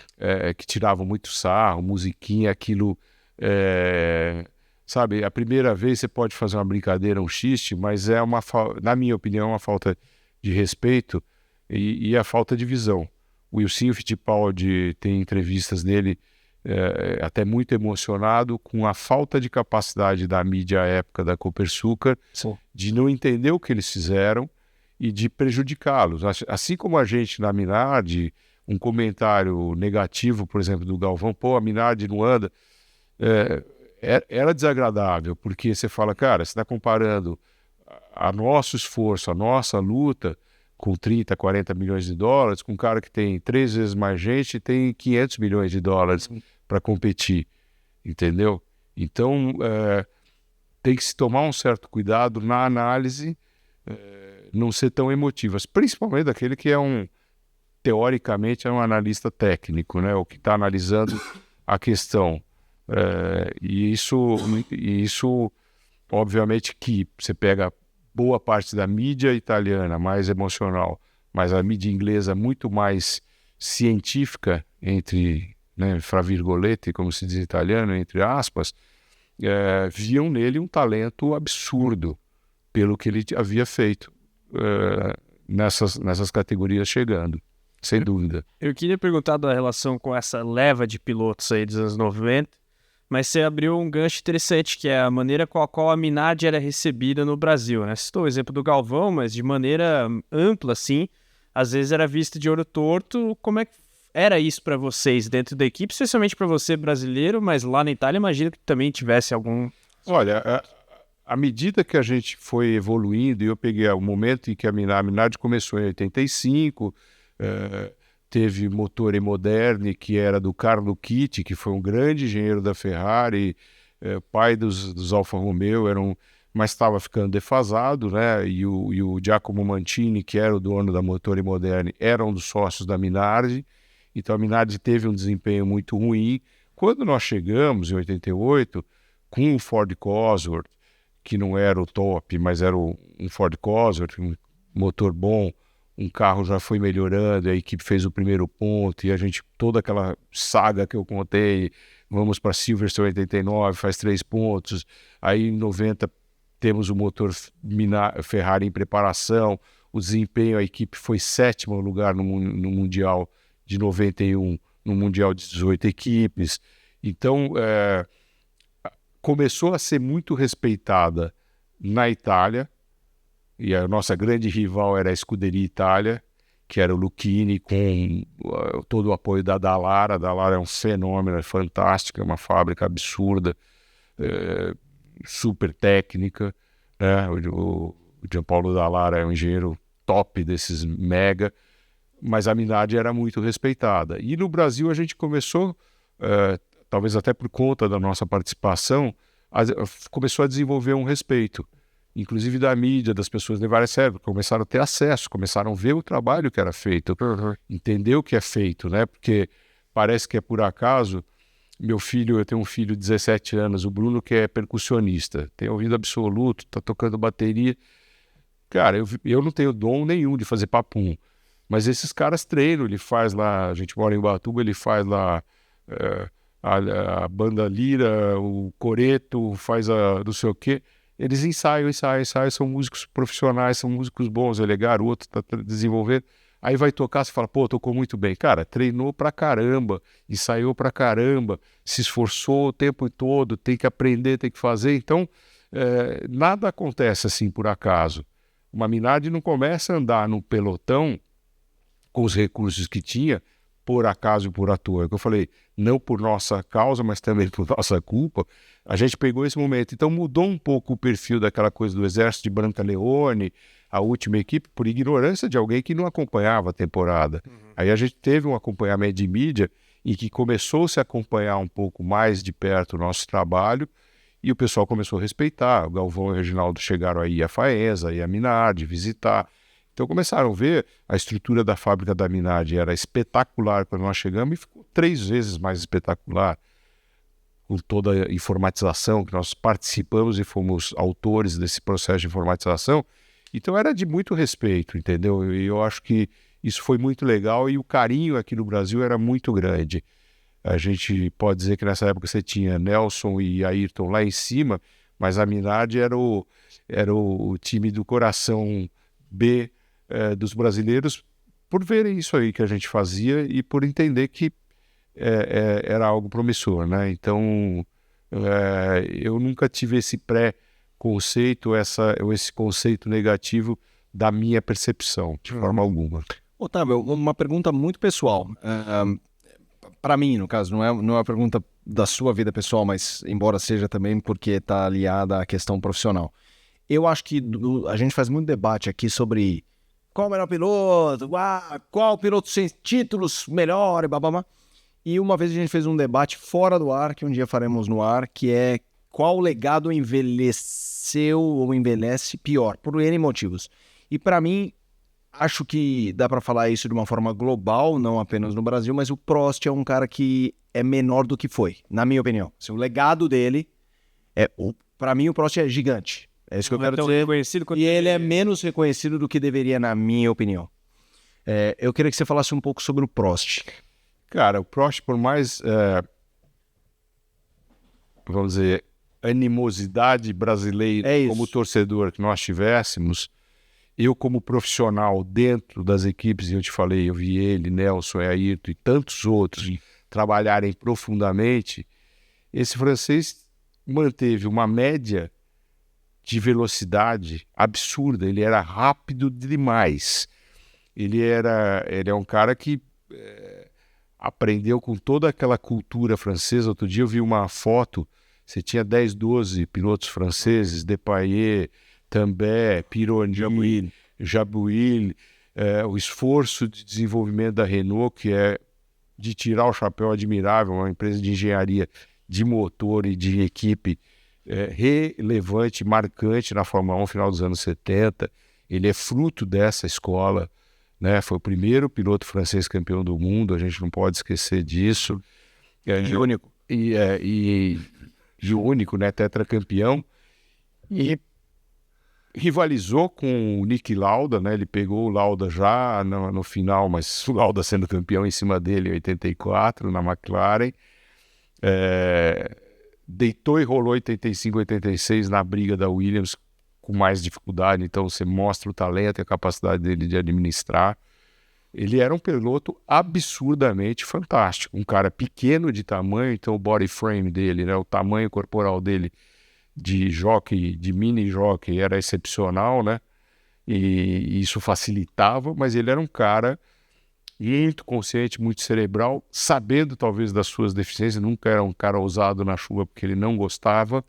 S2: Que tiravam muito sarro, musiquinha, aquilo... sabe, a primeira vez você pode fazer uma brincadeira, um xiste, mas na minha opinião, uma falta de respeito e a falta de visão. O Ilcinho Fittipaldi tem entrevistas dele até muito emocionado com a falta de capacidade da mídia à época da Copersucar de não entender o que eles fizeram e de prejudicá-los. Assim como a gente na Minardi, um comentário negativo, por exemplo, do Galvão, pô, a Minardi não anda... Era desagradável, porque você fala, cara, você está comparando a nosso esforço, a nossa luta com 30, 40 milhões de dólares, com um cara que tem 3 vezes mais gente e tem 500 milhões de dólares para competir, entendeu? Então, tem que se tomar um certo cuidado na análise, não ser tão emotivas, principalmente daquele que teoricamente, é um analista técnico, né? O que está analisando a questão. E isso, obviamente, que você pega boa parte da mídia italiana, mais emocional, mas a mídia inglesa muito mais científica, fra virgolette, como se diz em italiano, entre aspas, viam nele um talento absurdo pelo que ele havia feito nessas categorias chegando, sem dúvida.
S1: Eu queria perguntar da relação com essa leva de pilotos aí dos anos 90, mas você abriu um gancho interessante, que é a maneira com a qual a Minardi era recebida no Brasil, né? Citou o exemplo do Galvão, mas de maneira ampla, assim, às vezes era vista de olho torto. Como é que era isso para vocês dentro da equipe, especialmente para você brasileiro, mas lá na Itália imagino que também tivesse algum...
S2: Olha, à medida que a gente foi evoluindo, e eu peguei o momento em que a Minardi começou em 85, teve motore Moderni, que era do Carlo Chitti, que foi um grande engenheiro da Ferrari, pai dos Alfa Romeo, mas estava ficando defasado, né? E o Giacomo Mantini, que era o dono da motore Moderni, era um dos sócios da Minardi. Então a Minardi teve um desempenho muito ruim. Quando nós chegamos, em 88, com o Ford Cosworth, que não era o top, mas era um Ford Cosworth, um motor bom, um carro já foi melhorando, a equipe fez o primeiro ponto, e a gente, toda aquela saga que eu contei, vamos para Silverstone 89, faz 3 pontos, aí em 90 temos o motor Ferrari em preparação, o desempenho, a equipe foi 7º lugar no Mundial de 91, no Mundial de 18 equipes. Então, começou a ser muito respeitada na Itália, e a nossa grande rival era a Scuderia Itália, que era o Lucchini, com todo o apoio da Dallara. A Dallara é um fenômeno, é fantástica, é uma fábrica absurda, super técnica, né? O Gianpaolo Dallara é um engenheiro top desses mega, mas a Minardi era muito respeitada. E no Brasil a gente começou, talvez até por conta da nossa participação, começou a desenvolver um respeito, inclusive da mídia, das pessoas levarem a sério, começaram a ter acesso, começaram a ver o trabalho que era feito, entender o que é feito, né? Porque parece que é por acaso. Eu tenho um filho de 17 anos, o Bruno, que é percussionista, tem ouvido absoluto, tá tocando bateria. Cara, eu não tenho dom nenhum de fazer papum, mas esses caras treinam, ele faz lá, a gente mora em Ubatuba, ele faz lá a banda lira, o coreto, faz a não sei o quê. Eles ensaiam, são músicos profissionais, são músicos bons, ele é garoto, tá desenvolvendo. Aí vai tocar, você fala, pô, tocou muito bem. Cara, treinou pra caramba, ensaiou pra caramba, se esforçou o tempo todo, tem que aprender, tem que fazer. Então, nada acontece assim por acaso. Uma Minardi não começa a andar no pelotão com os recursos que tinha, por acaso e por à toa. É o que eu falei, não por nossa causa, mas também por nossa culpa. A gente pegou esse momento. Então mudou um pouco o perfil daquela coisa do exército de Brancaleone, a última equipe, por ignorância de alguém que não acompanhava a temporada. Aí a gente teve um acompanhamento de mídia e que começou-se a acompanhar um pouco mais de perto o nosso trabalho e o pessoal começou a respeitar. O Galvão e o Reginaldo chegaram aí a Faenza, aí a Minardi, visitar. Então começaram a ver a estrutura da fábrica da Minardi era espetacular quando nós chegamos e ficou 3 vezes mais espetacular com toda a informatização que nós participamos e fomos autores desse processo de informatização. Então era de muito respeito, entendeu? E eu acho que isso foi muito legal e o carinho aqui no Brasil era muito grande. A gente pode dizer que nessa época você tinha Nelson e Ayrton lá em cima, mas a Minardi era o time do coração B dos brasileiros por verem isso aí que a gente fazia e por entender que era algo promissor, né? Então eu nunca tive esse pré-conceito, esse conceito negativo da minha percepção, de forma alguma.
S3: Otávio, uma pergunta muito pessoal. Para mim, no caso, não é uma pergunta da sua vida pessoal, mas embora seja também porque está aliada à questão profissional. Eu acho que a gente faz muito debate aqui sobre qual o melhor piloto, qual piloto sem títulos melhor e bababá. E uma vez a gente fez um debate fora do ar, que um dia faremos no ar, que é qual legado envelheceu ou envelhece pior, por N motivos. E para mim, acho que dá para falar isso de uma forma global, não apenas no Brasil, mas o Prost é um cara que é menor do que foi, na minha opinião. Assim, o legado dele, para mim o Prost é gigante. É isso que eu quero dizer. E ele é menos reconhecido do que deveria, na minha opinião. Eu queria que você falasse um pouco sobre o Prost.
S2: Cara, o Prost, por mais, vamos dizer, animosidade brasileira como torcedor que nós tivéssemos, eu como profissional dentro das equipes, eu te falei, eu vi ele, Nelson, Ayrton e tantos outros trabalharem profundamente, esse francês manteve uma média de velocidade absurda, ele era rápido demais. Ele é um cara que aprendeu com toda aquela cultura francesa. Outro dia eu vi uma foto, você tinha 10, 12 pilotos franceses, Depailler, Tambay, Pironi, Jabouille, o esforço de desenvolvimento da Renault, que é de tirar o chapéu admirável, uma empresa de engenharia de motor e de equipe relevante, marcante na Fórmula 1 no final dos anos 70. Ele é fruto dessa escola, né? Foi o primeiro piloto francês campeão do mundo, a gente não pode esquecer disso.
S3: E único.
S2: E o único, né? Tetracampeão. E rivalizou com o Niki Lauda, né? Ele pegou o Lauda já no final, mas o Lauda sendo campeão em cima dele em 84, na McLaren. Deitou e rolou 85, 86 na briga da Williams com mais dificuldade, então você mostra o talento e a capacidade dele de administrar. Ele era um piloto absurdamente fantástico, um cara pequeno de tamanho, então o body frame dele, né, o tamanho corporal dele de jockey, de mini jockey era excepcional, né, e isso facilitava, mas ele era um cara muito consciente, muito cerebral, sabendo talvez das suas deficiências, nunca era um cara ousado na chuva porque ele não gostava,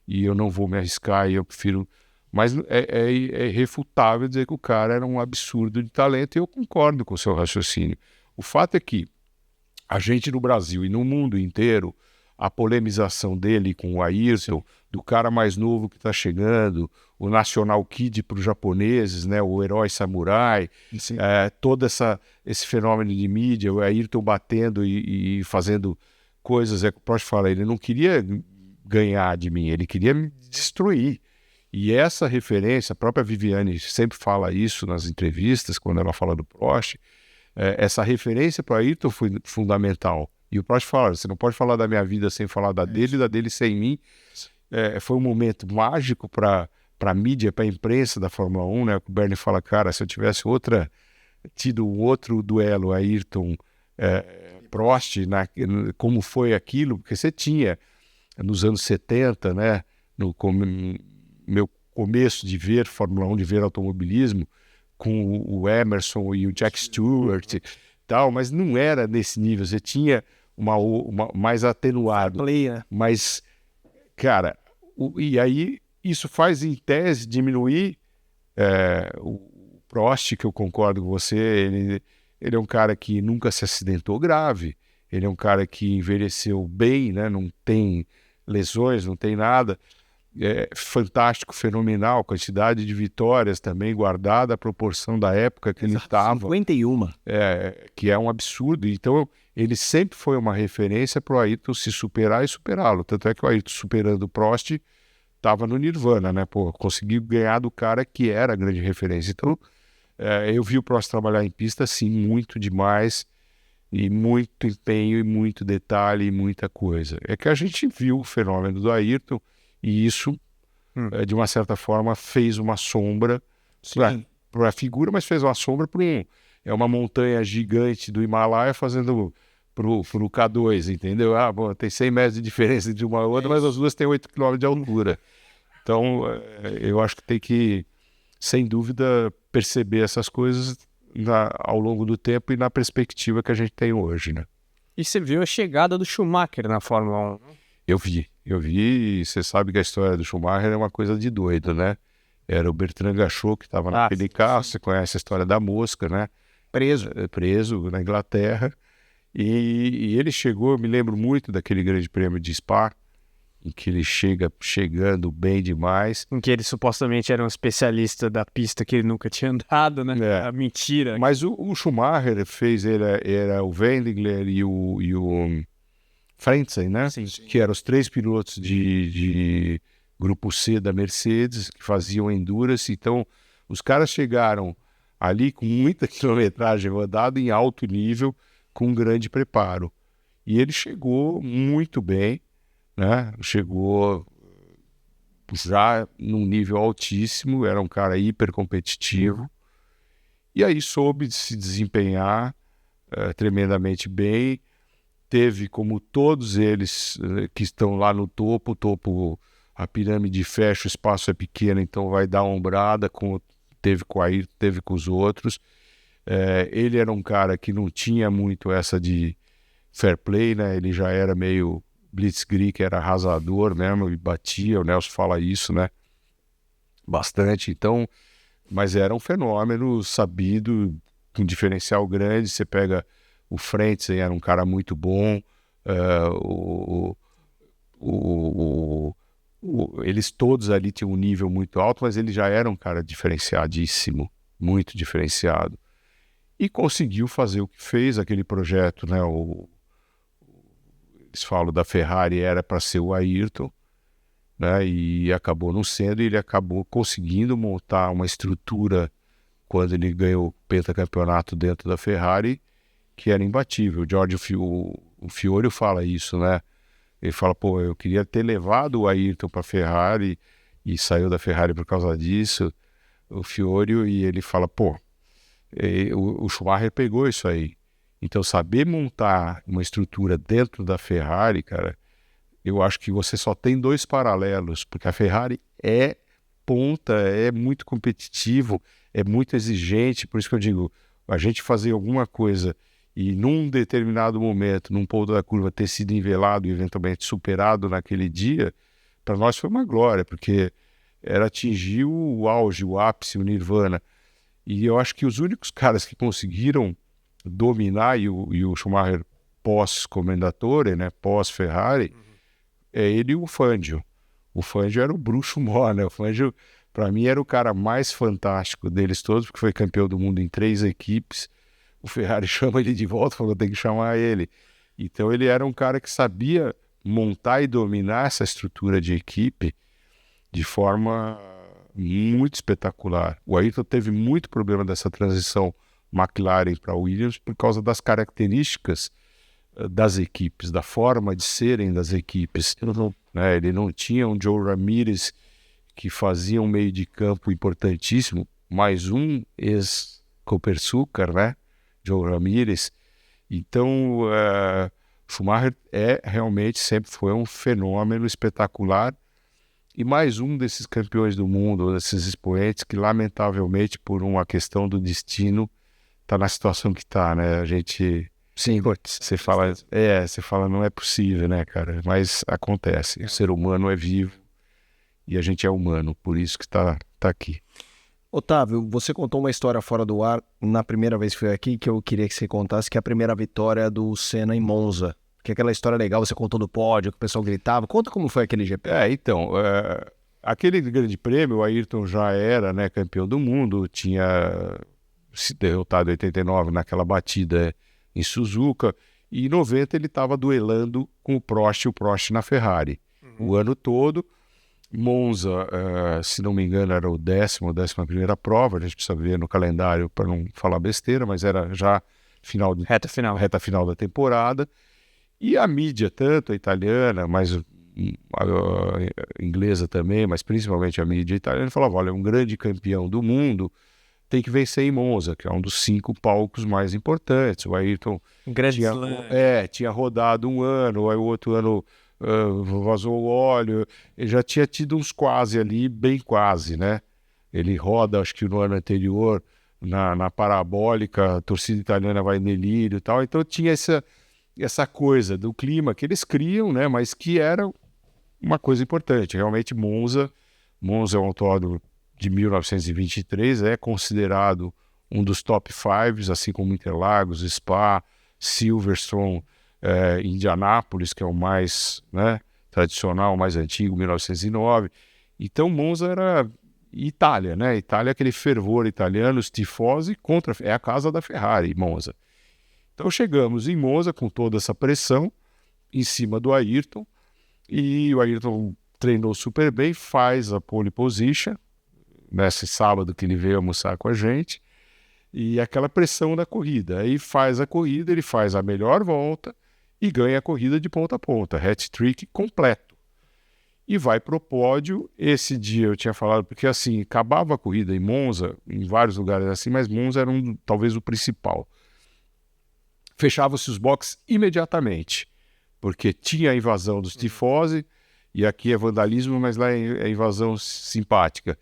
S2: e eu não vou me arriscar e eu prefiro... Mas é irrefutável dizer que o cara era um absurdo de talento e eu concordo com o seu raciocínio. O fato é que a gente no Brasil e no mundo inteiro a polemização dele com o Ayrton, do cara mais novo que está chegando, o National Kid para os japoneses, né, o herói samurai, todo esse fenômeno de mídia, o Ayrton batendo e fazendo coisas, o Prost fala, ele não queria ganhar de mim, ele queria me destruir. E essa referência, a própria Viviane sempre fala isso nas entrevistas, quando ela fala do Prost, essa referência para o Ayrton foi fundamental. E o Prost fala, você não pode falar da minha vida sem falar da dele, da dele sem mim. Foi um momento mágico para a mídia, para a imprensa da Fórmula 1, né? O Bernie fala, cara, se eu tivesse tido outro duelo, Ayrton, Prost, como foi aquilo, porque você tinha, nos anos 70, né, no meu começo de ver Fórmula 1, de ver automobilismo, com o Emerson e o Jack Stewart e tal, mas não era nesse nível, você tinha uma mais atenuado. Mas, cara, e aí isso faz, em tese, diminuir o Prost, que eu concordo com você, ele é um cara que nunca se acidentou grave, ele é um cara que envelheceu bem, né? Não tem lesões, não tem nada. Fantástico, fenomenal, quantidade de vitórias também guardada a proporção da época que ele estava.
S3: 51.
S2: Que é um absurdo. Então, ele sempre foi uma referência para o Ayrton se superar e superá-lo. Tanto é que o Ayrton, superando o Prost, estava no Nirvana, né? Pô, conseguiu ganhar do cara que era a grande referência. Então, eu vi o Prost trabalhar em pista, assim, muito demais, e muito empenho, e muito detalhe, e muita coisa. É que a gente viu o fenômeno do Ayrton, e isso, de uma certa forma, fez uma sombra para a figura, mas fez uma sombra para uma montanha gigante do Himalaia fazendo para o K2, entendeu? Bom, tem 100 metros de diferença de uma a outra, mas as duas têm 8 km de altura. Então, eu acho que tem que, sem dúvida, perceber essas coisas ao longo do tempo e na perspectiva que a gente tem hoje, né?
S1: E você viu a chegada do Schumacher na Fórmula 1?
S2: Eu vi, e você sabe que a história do Schumacher é uma coisa de doido, né? Era o Bertrand Gachot que estava naquele carro, você conhece a história da mosca, né? Preso na Inglaterra, e ele chegou, eu me lembro muito daquele grande prêmio de Spa, em que ele chegando bem demais.
S1: Em que ele supostamente era um especialista da pista que ele nunca tinha andado, né? Mentira.
S2: Mas o Schumacher era o Wendlinger e o Frentzen, né?
S1: Sim.
S2: Que eram os 3 pilotos de grupo C da Mercedes, que faziam endurance. Então, os caras chegaram ali com muita quilometragem rodada, em alto nível, com grande preparo. E ele chegou muito bem, né? Chegou já num nível altíssimo, era um cara hiper competitivo, e aí soube se desempenhar tremendamente bem. Teve, como todos eles que estão lá no topo, a pirâmide fecha, o espaço é pequeno, então vai dar ombrada, teve com o Ayrton, teve com os outros. Ele era um cara que não tinha muito essa de fair play, né? Ele já era meio blitzkrieg, era arrasador mesmo, e batia, o Nelson fala isso, né? Bastante, então, mas era um fenômeno sabido, com diferencial grande. Você pega o Frentzen, era um cara muito bom, eles todos ali tinham um nível muito alto, mas ele já era um cara diferenciadíssimo, muito diferenciado, e conseguiu fazer o que fez, aquele projeto, né? Eles falam da Ferrari, era para ser o Ayrton, né? E acabou não sendo, e ele acabou conseguindo montar uma estrutura, quando ele ganhou o pentacampeonato dentro da Ferrari, que era imbatível. O Fiorio fala isso, né? Ele fala, pô, eu queria ter levado o Ayrton para a Ferrari, e saiu da Ferrari por causa disso, o Fiorio, e ele fala, pô, o Schumacher pegou isso aí. Então, saber montar uma estrutura dentro da Ferrari, cara, eu acho que você só tem 2 paralelos, porque a Ferrari é ponta, é muito competitivo, é muito exigente. Por isso que eu digo, a gente fazer alguma coisa e num determinado momento, num ponto da curva, ter sido nivelado e eventualmente superado naquele dia, para nós foi uma glória, porque era atingir o auge, o ápice, o nirvana. E eu acho que os únicos caras que conseguiram dominar, e o Schumacher pós-Commendatore, né, pós-Ferrari, é ele e o Fangio. O Fangio era o bruxo mó, né? O Fangio, para mim, era o cara mais fantástico deles todos, porque foi campeão do mundo em 3 equipes. O Ferrari chama ele de volta, falou, tem que chamar ele. Então ele era um cara que sabia montar e dominar essa estrutura de equipe de forma muito espetacular. O Ayrton teve muito problema dessa transição McLaren para Williams por causa das características das equipes, da forma de serem das equipes. Né? Ele não tinha um Joe Ramírez que fazia um meio de campo importantíssimo, mais um ex-Copersucar, né? Joe Ramírez. Então, Schumacher realmente sempre foi um fenômeno espetacular e mais um desses campeões do mundo, desses expoentes que, lamentavelmente, por uma questão do destino, está na situação que está, né? A gente...
S3: Sim.
S2: Você fala, não é possível, né, cara? Mas acontece. O ser humano é vivo e a gente é humano, por isso que está aqui.
S3: Otávio, você contou uma história fora do ar na primeira vez que foi aqui, que eu queria que você contasse, que é a primeira vitória do Senna em Monza. Que é aquela história legal, você contou do pódio, que o pessoal gritava. Conta como foi aquele GP.
S2: Então, aquele grande prêmio, o Ayrton já era, né, campeão do mundo, tinha se derrotado em 89 naquela batida em Suzuka, e em 90 ele estava duelando com o Prost na Ferrari. O ano todo. Monza, se não me engano, era o 11ª prova, a gente precisa ver no calendário para não falar besteira, mas era já reta final da temporada. E a mídia, tanto a italiana, mas a inglesa também, mas principalmente a mídia italiana, falava, olha, um grande campeão do mundo tem que vencer em Monza, que é um dos 5 palcos mais importantes. O Ayrton tinha rodado um ano, aí o outro ano vazou o óleo, ele já tinha tido uns quase ali, bem quase, né? Ele roda, acho que no ano anterior, na parabólica, a torcida italiana vai em delírio e tal, então tinha essa coisa do clima que eles criam, né? Mas que era uma coisa importante. Realmente Monza é um autódromo de 1923, é considerado um dos top 5, assim como Interlagos, Spa, Silverstone, Indianápolis, que é o mais, né, tradicional, o mais antigo, 1909. Então Monza era Itália, né? Itália é aquele fervor italiano, os tifosi é a casa da Ferrari, Monza. Então chegamos em Monza com toda essa pressão em cima do Ayrton, e o Ayrton treinou super bem, faz a pole position nesse sábado que ele veio almoçar com a gente, e aquela pressão da corrida. Aí faz a corrida, ele faz a melhor volta e ganha a corrida de ponta a ponta, hat-trick completo. E vai pro pódio. Esse dia eu tinha falado, porque assim, acabava a corrida em Monza, em vários lugares assim, mas Monza era talvez o principal. Fechava-se os boxes imediatamente, porque tinha a invasão dos tifosi, e aqui é vandalismo, mas lá é invasão simpática.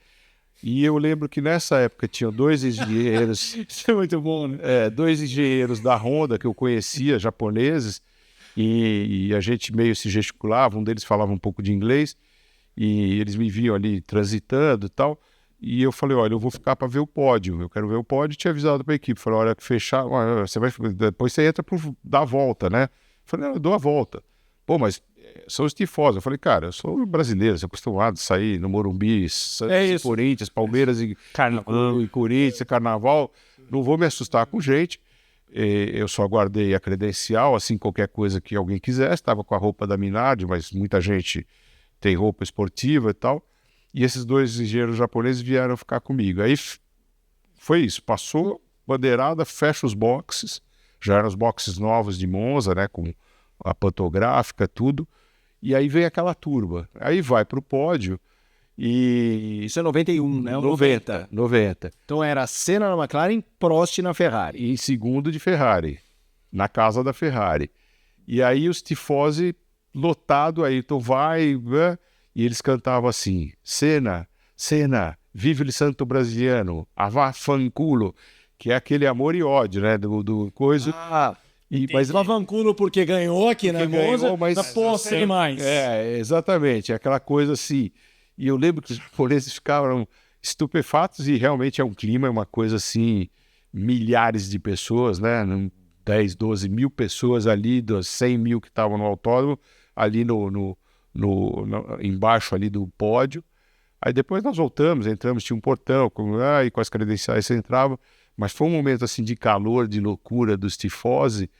S2: E eu lembro que nessa época tinham 2 engenheiros...
S3: Isso é muito bom, né?
S2: 2 engenheiros da Honda que eu conhecia, japoneses, e a gente meio se gesticulava, um deles falava um pouco de inglês, e eles me viam ali transitando e tal, e eu falei, olha, eu vou ficar para ver o pódio, eu quero ver o pódio, e tinha avisado para a equipe, falei, olha, que fechar, depois você entra para dar a volta, né? Eu falei, não, eu dou a volta. Pô, mas são os tifosos. Eu falei, cara, eu sou brasileiro, sou acostumado a sair no Morumbi, Corinthians, Palmeiras e Corinthians, Carnaval, não vou me assustar com gente. Eu só guardei a credencial, assim, qualquer coisa que alguém quisesse, estava com a roupa da Minardi, mas muita gente tem roupa esportiva e tal, e esses 2 engenheiros japoneses vieram ficar comigo. Aí foi isso, passou, bandeirada, fecha os boxes, já eram os boxes novos de Monza, né, com a pantográfica, tudo, e aí vem aquela turba. Aí vai para o pódio e...
S3: Isso é 91, né?
S2: 90.
S3: Então era Senna na McLaren, Prost na Ferrari.
S2: E em segundo de Ferrari, na casa da Ferrari. E aí os tifosi lotado, aí então vai, né? E eles cantavam assim, Senna, vive il santo brasiliano, avá fanculo, que é aquele amor e ódio, né? Do coisa...
S3: Mas Lavanculo porque ganhou aqui na Monza, mas posse demais.
S2: Exatamente, aquela coisa assim. E eu lembro que os japoneses ficaram estupefatos e realmente é um clima, é uma coisa assim, milhares de pessoas, né? 10, 12 mil pessoas ali, das 100 mil que estavam no autódromo, ali no embaixo ali do pódio. Aí depois nós voltamos, entramos, tinha um portão, e com as credenciais você entrava, mas foi um momento assim de calor, de loucura, dos tifose,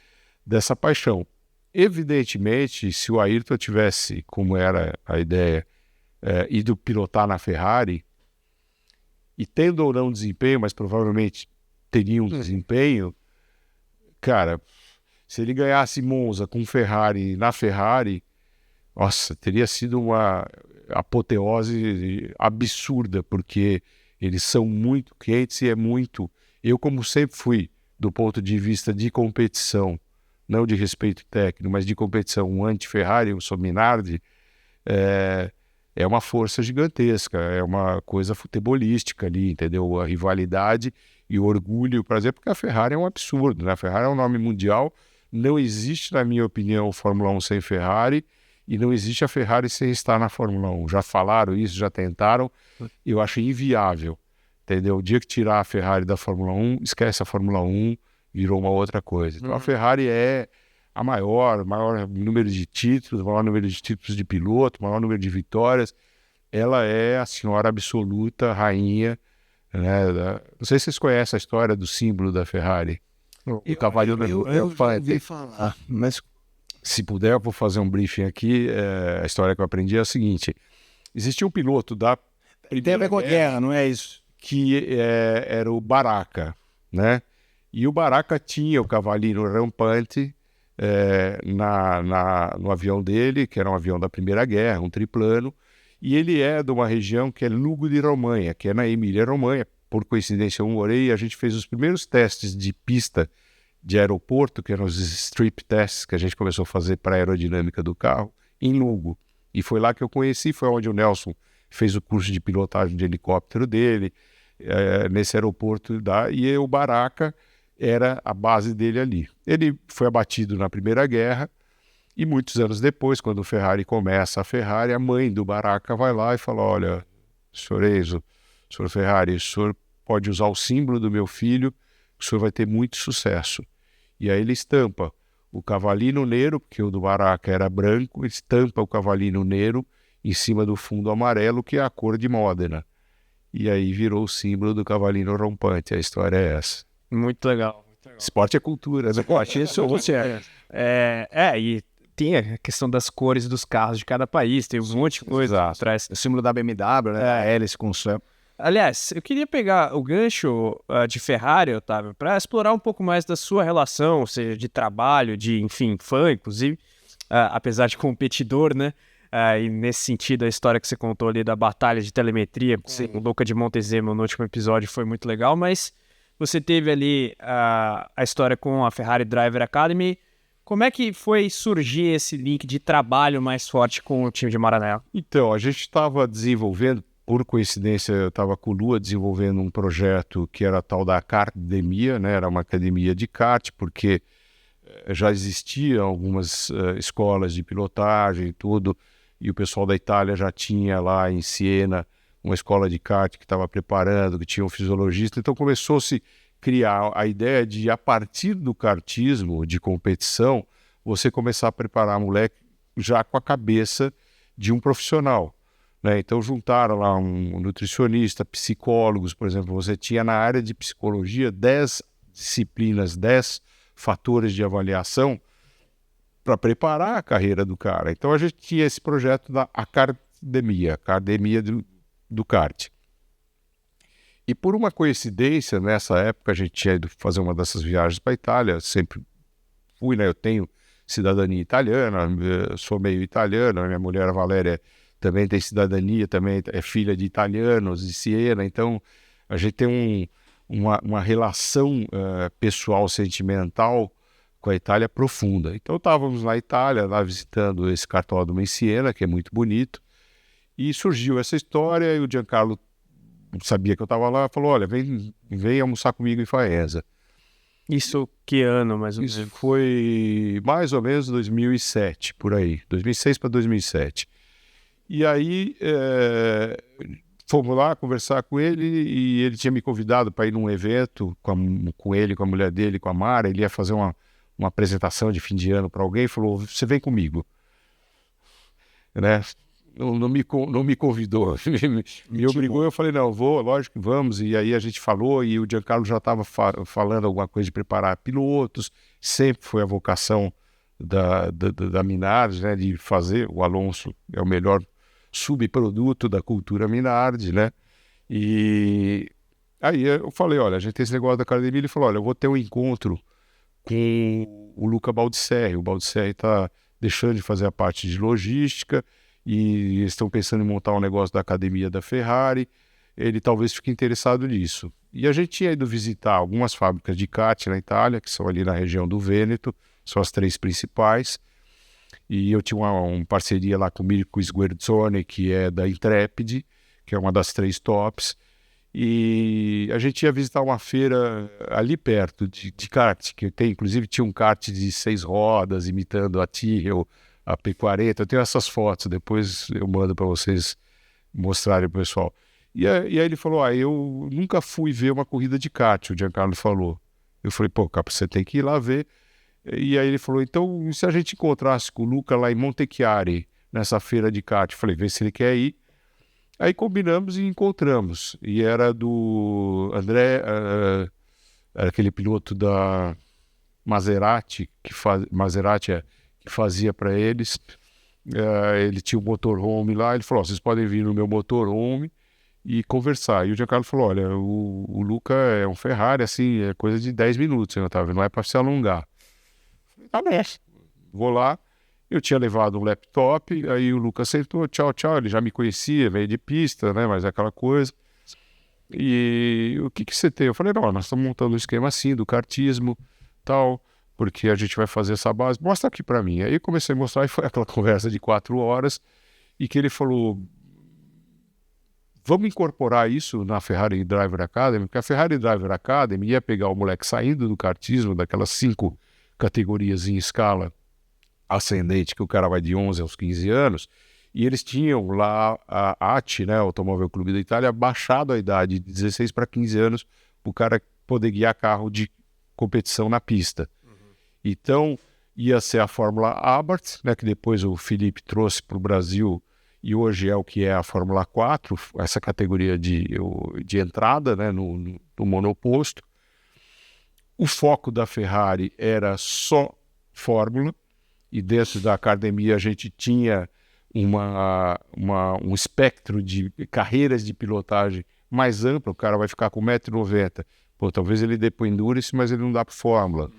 S2: dessa paixão. Evidentemente, se o Ayrton tivesse, como era a ideia, ido pilotar na Ferrari, e tendo ou não desempenho, mas provavelmente teria um desempenho, cara, se ele ganhasse Monza com Ferrari na Ferrari, nossa, teria sido uma apoteose absurda, porque eles são muito quentes e é muito... Eu, como sempre fui, do ponto de vista de competição, não de respeito técnico, mas de competição, um anti-Ferrari, eu sou Minardi, é uma força gigantesca, é uma coisa futebolística ali, entendeu? A rivalidade e o orgulho e o prazer, porque a Ferrari é um absurdo, né? A Ferrari é um nome mundial, não existe, na minha opinião, Fórmula 1 sem Ferrari, e não existe a Ferrari sem estar na Fórmula 1. Já falaram isso, já tentaram, eu acho inviável, entendeu? O dia que tirar a Ferrari da Fórmula 1, esquece a Fórmula 1, virou uma outra coisa. Então a Ferrari é a maior número de títulos, maior número de títulos de piloto, maior número de vitórias. Ela é a senhora absoluta, rainha, né? Não sei se vocês conhecem a história do símbolo da Ferrari. O cavaleiro
S3: eu ouvi falar, mas
S2: se puder, eu vou fazer um briefing aqui. A história que eu aprendi é a seguinte: existia um piloto da
S3: tem a ver com a guerra, não é isso?
S2: que era o Baraka, né? E o Baraka tinha o cavalinho rampante no avião dele, que era um avião da Primeira Guerra, um triplano, e ele é de uma região que é Lugo de Romanha, que é na Emília-Romanha. Por coincidência, eu morei e a gente fez os primeiros testes de pista de aeroporto, que eram os strip tests que a gente começou a fazer para a aerodinâmica do carro, em Lugo. E foi lá que eu conheci, foi onde o Nelson fez o curso de pilotagem de helicóptero dele, nesse aeroporto, e o Baraka era a base dele ali. Ele foi abatido na Primeira Guerra, e muitos anos depois, quando o Ferrari começa a Ferrari, a mãe do Baraka vai lá e fala: olha, senhor Enzo, senhor Ferrari, o senhor pode usar o símbolo do meu filho, o senhor vai ter muito sucesso. E aí ele estampa o Cavallino Nero, porque o do Baraka era branco, estampa o Cavallino Nero em cima do fundo amarelo, que é a cor de Módena. E aí virou o símbolo do Cavallino Rompante. A história é essa.
S1: Muito legal.
S2: Esporte é cultura, né?
S3: Esporte, isso você
S1: e tem a questão das cores dos carros de cada país, tem um monte de coisa atrás.
S3: O símbolo da BMW, né? A hélice com o céu.
S1: Aliás, eu queria pegar o gancho de Ferrari, Otávio, para explorar um pouco mais da sua relação, ou seja, de trabalho, de, enfim, fã, inclusive, apesar de competidor, né? E nesse sentido, a história que você contou ali da batalha de telemetria com o Luca de Montezemolo no último episódio foi muito legal, mas você teve ali a história com a Ferrari Driver Academy. Como é que foi surgir esse link de trabalho mais forte com o time de Maranello?
S2: Então, a gente estava desenvolvendo, por coincidência, eu estava com o Lua desenvolvendo um projeto que era a tal da Kartdemia, né? Era uma academia de kart, porque já existiam algumas escolas de pilotagem e tudo, e o pessoal da Itália já tinha lá em Siena uma escola de kart que estava preparando, que tinha um fisiologista. Então começou-se a criar a ideia de, a partir do kartismo de competição, você começar a preparar moleque já com a cabeça de um profissional, né? Então juntaram lá um nutricionista, psicólogos, por exemplo. Você tinha na área de psicologia 10 disciplinas, 10 fatores de avaliação para preparar a carreira do cara. Então a gente tinha esse projeto da Academia do kart. E por uma coincidência, nessa época a gente tinha ido fazer uma dessas viagens para a Itália, sempre fui, né? Eu tenho cidadania italiana, sou meio italiano, a minha mulher a Valéria também tem cidadania, também é filha de italianos de Siena, então a gente tem uma relação pessoal, sentimental com a Itália profunda. Então estávamos na Itália, lá visitando esse cartódromo em Siena, que é muito bonito, e surgiu essa história, e o Giancarlo sabia que eu estava lá, falou: olha, vem almoçar comigo em Faenza.
S1: Isso que ano, mais ou menos?
S2: Isso foi mais ou menos 2007, por aí, 2006 para 2007. E aí fomos lá conversar com ele, e ele tinha me convidado para ir num evento com ele, com a mulher dele, com a Mara. Ele ia fazer uma apresentação de fim de ano para alguém, falou: você vem comigo. né? Não me convidou, me obrigou. Eu falei, não, vou, lógico que vamos. E aí a gente falou, e o Giancarlo já estava falando alguma coisa de preparar pilotos. Sempre foi a vocação da Minardi, né, de fazer. O Alonso é o melhor subproduto da cultura Minardi, né? E aí eu falei, olha, a gente tem esse negócio da academia. Ele falou, olha, eu vou ter um encontro com o Luca Baldisserri. O Baldisserri está deixando de fazer a parte de logística e eles estão pensando em montar um negócio da academia da Ferrari. Ele talvez fique interessado nisso. E a gente tinha ido visitar algumas fábricas de kart na Itália, que são ali na região do Vêneto, são as 3 principais. E eu tinha uma parceria lá com o Mirko Sguerzoni, que é da Intrepid, que é uma das 3 tops. E a gente ia visitar uma feira ali perto de kart, que tem, inclusive tinha um kart de 6 rodas, imitando a Tyrrell, a P40. Eu tenho essas fotos, depois eu mando para vocês mostrarem pro pessoal. E aí ele falou, eu nunca fui ver uma corrida de kart, o Giancarlo falou. Eu falei, pô, cara, você tem que ir lá ver. E aí ele falou, então, se a gente encontrasse com o Luca lá em Montechiari, nessa feira de kart? Eu falei, vê se ele quer ir. Aí combinamos e encontramos. E era do André, era aquele piloto da Maserati, que fazia para eles. Ele tinha um motorhome lá, ele falou, vocês podem vir no meu motorhome e conversar. E o Giancarlo falou, olha, o Luca é um Ferrari, assim, é coisa de 10 minutos, hein, Otávio, não é para se alongar. Tá bem. Vou lá, eu tinha levado um laptop, aí o Luca aceitou, tchau, ele já me conhecia, veio de pista, né, mas é aquela coisa. E o que você tem? Eu falei, não, nós estamos montando um esquema assim, do kartismo, tal, porque a gente vai fazer essa base, mostra aqui para mim. Aí eu comecei a mostrar e foi aquela conversa de 4 horas, e que ele falou, vamos incorporar isso na Ferrari Driver Academy, porque a Ferrari Driver Academy ia pegar o moleque saindo do kartismo, daquelas 5 categorias em escala ascendente, que o cara vai de 11 aos 15 anos, e eles tinham lá a ATI, né, Automóvel Clube da Itália, baixado a idade de 16 para 15 anos para o cara poder guiar carro de competição na pista. Então, ia ser a Fórmula Abarth, né, que depois o Felipe trouxe para o Brasil, e hoje é o que é a Fórmula 4, essa categoria de entrada, né, no monoposto. O foco da Ferrari era só Fórmula, e dentro da academia a gente tinha um espectro de carreiras de pilotagem mais amplo. O cara vai ficar com 1,90 m. Pô, talvez ele dê para o Endurance, mas ele não dá para Fórmula.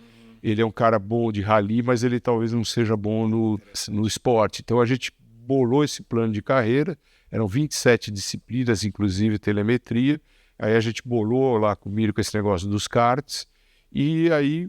S2: Ele é um cara bom de rally, mas ele talvez não seja bom no esporte. Então a gente bolou esse plano de carreira, eram 27 disciplinas, inclusive telemetria. Aí a gente bolou lá comigo com esse negócio dos karts, e aí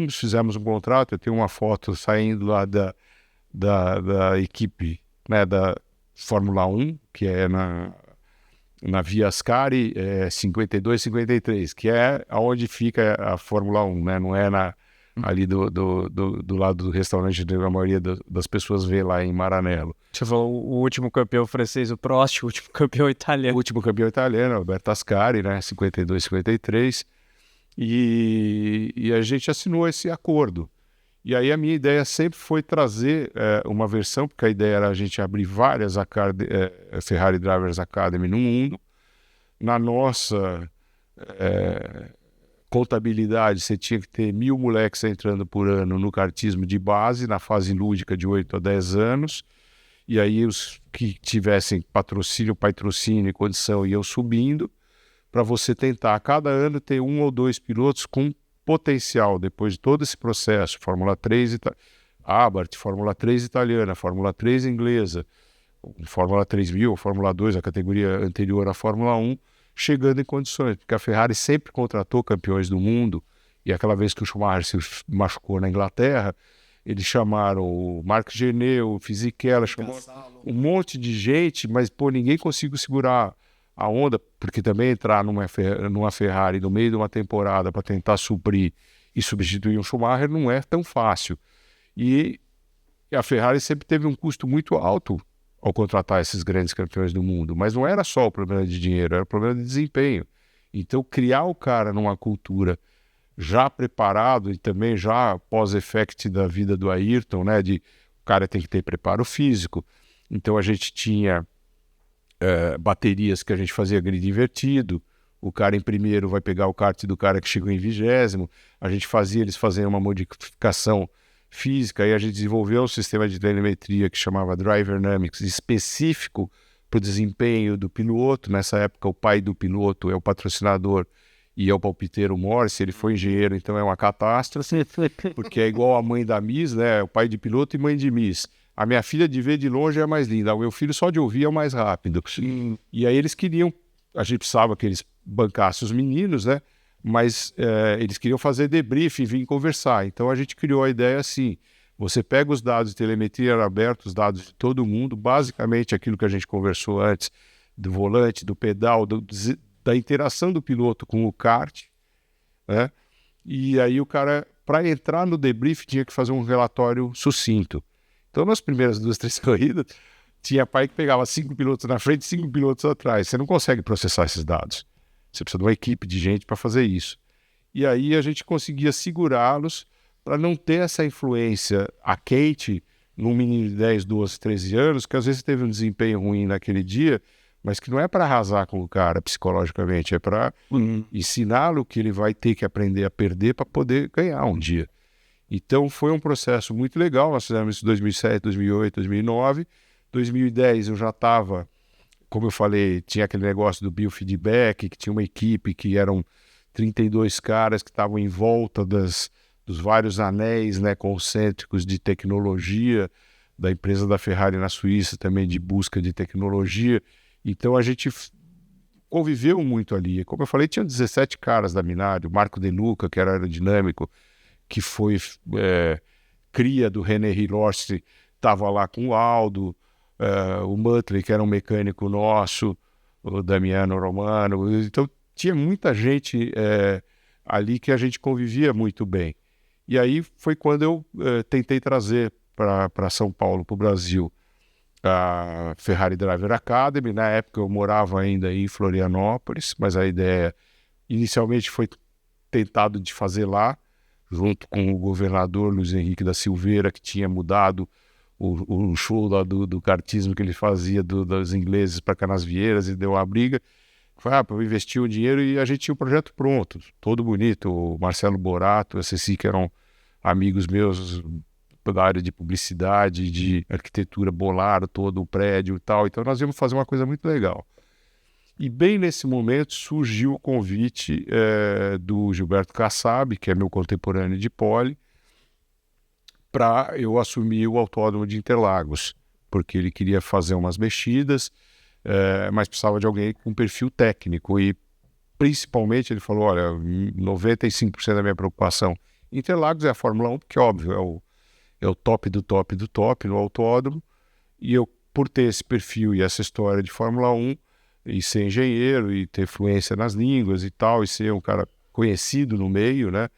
S2: fizemos um contrato. Eu tenho uma foto saindo lá da equipe, né, da Fórmula 1, que é na Via Ascari 52-53, que é onde fica a Fórmula 1, né? Não é ali do lado do restaurante que a maioria das pessoas vê lá em Maranello.
S1: Você falou o último campeão francês, o Prost, o último campeão italiano.
S2: O último campeão italiano, Alberto Ascari, né? 52-53. E a gente assinou esse acordo. E aí a minha ideia sempre foi trazer uma versão, porque a ideia era a gente abrir várias Ferrari Drivers Academy no mundo. Na nossa contabilidade, você tinha que ter 1.000 moleques entrando por ano no kartismo de base, na fase lúdica de 8 a 10 anos. E aí os que tivessem patrocínio e condição iam subindo, para você tentar a cada ano ter 1 ou 2 pilotos com potencial, depois de todo esse processo, Fórmula 3 Abarth, Fórmula 3 italiana, Fórmula 3 inglesa, Fórmula 3000, Fórmula 2, a categoria anterior à Fórmula 1, chegando em condições, porque a Ferrari sempre contratou campeões do mundo, e aquela vez que o Schumacher se machucou na Inglaterra, eles chamaram o Marc Genet, o Fisichella, chamaram um monte de gente, mas ninguém conseguiu segurar a onda, porque também entrar numa Ferrari no meio de uma temporada para tentar suprir e substituir um Schumacher não é tão fácil. E a Ferrari sempre teve um custo muito alto ao contratar esses grandes campeões do mundo, mas não era só o problema de dinheiro, era o problema de desempenho. Então criar o cara numa cultura já preparado, e também já pós-effect da vida do Ayrton, né, o cara tem que ter preparo físico, Então a gente tinha baterias que a gente fazia grid invertido, o cara em primeiro vai pegar o kart do cara que chegou em 20º, a gente fazia eles fazerem uma modificação física, aí a gente desenvolveu um sistema de telemetria que chamava Driver Dynamics, específico para o desempenho do piloto. Nessa época o pai do piloto é o patrocinador e é o palpiteiro Morse, ele foi engenheiro, então é uma catástrofe, porque é igual a mãe da Miss, né? O pai de piloto e mãe de Miss. A minha filha de ver de longe é a mais linda, o meu filho só de ouvir é o mais rápido. E aí eles queriam, a gente precisava que eles bancassem os meninos, né? Mas eles queriam fazer debriefing, vir conversar. Então a gente criou a ideia assim, você pega os dados de telemetria abertos, os dados de todo mundo, basicamente aquilo que a gente conversou antes, do volante, do pedal, da interação do piloto com o kart, né? E aí o cara, para entrar no debrief, tinha que fazer um relatório sucinto. Então, nas primeiras 2, 3 corridas, tinha pai que pegava 5 pilotos na frente e 5 pilotos atrás. Você não consegue processar esses dados. Você precisa de uma equipe de gente para fazer isso. E aí a gente conseguia segurá-los para não ter essa influência. A Kate, num menino de 10, 12, 13 anos, que às vezes teve um desempenho ruim naquele dia, mas que não é para arrasar com o cara psicologicamente, é para ensiná-lo que ele vai ter que aprender a perder para poder ganhar um dia. Então foi um processo muito legal, nós fizemos isso em 2007, 2008, 2009. 2010 eu já estava, como eu falei, tinha aquele negócio do biofeedback, que tinha uma equipe que eram 32 caras que estavam em volta dos vários anéis, né, concêntricos de tecnologia, da empresa da Ferrari na Suíça também de busca de tecnologia. Então a gente conviveu muito ali. Como eu falei, tinha 17 caras da Minardi, o Marco De Luca, que era aerodinâmico, que foi cria do René Hilorst, estava lá com o Aldo, o Muttley, que era um mecânico nosso, o Damiano Romano. Então tinha muita gente ali que a gente convivia muito bem. E aí foi quando eu tentei trazer para São Paulo, para o Brasil, a Ferrari Driver Academy. Na época eu morava ainda em Florianópolis, mas a ideia inicialmente foi tentado de fazer lá, junto com o governador Luiz Henrique da Silveira, que tinha mudado o show lá do kartismo que ele fazia dos ingleses para Canasvieiras, e deu uma briga. Foi para eu investir o dinheiro, e a gente tinha o projeto pronto, todo bonito. O Marcelo Borato, a Ceci, que eram amigos meus da área de publicidade, de arquitetura, bolaram todo o prédio e tal. Então nós íamos fazer uma coisa muito legal. E bem nesse momento surgiu o convite do Gilberto Kassab, que é meu contemporâneo de pole, para eu assumir o Autódromo de Interlagos, porque ele queria fazer umas mexidas, mas precisava de alguém com perfil técnico. E principalmente ele falou, olha, 95% da minha preocupação Interlagos é a Fórmula 1, porque óbvio, é o top do top do top no autódromo, e eu, por ter esse perfil e essa história de Fórmula 1, e ser engenheiro, e ter fluência nas línguas e tal, e ser um cara conhecido no meio, né?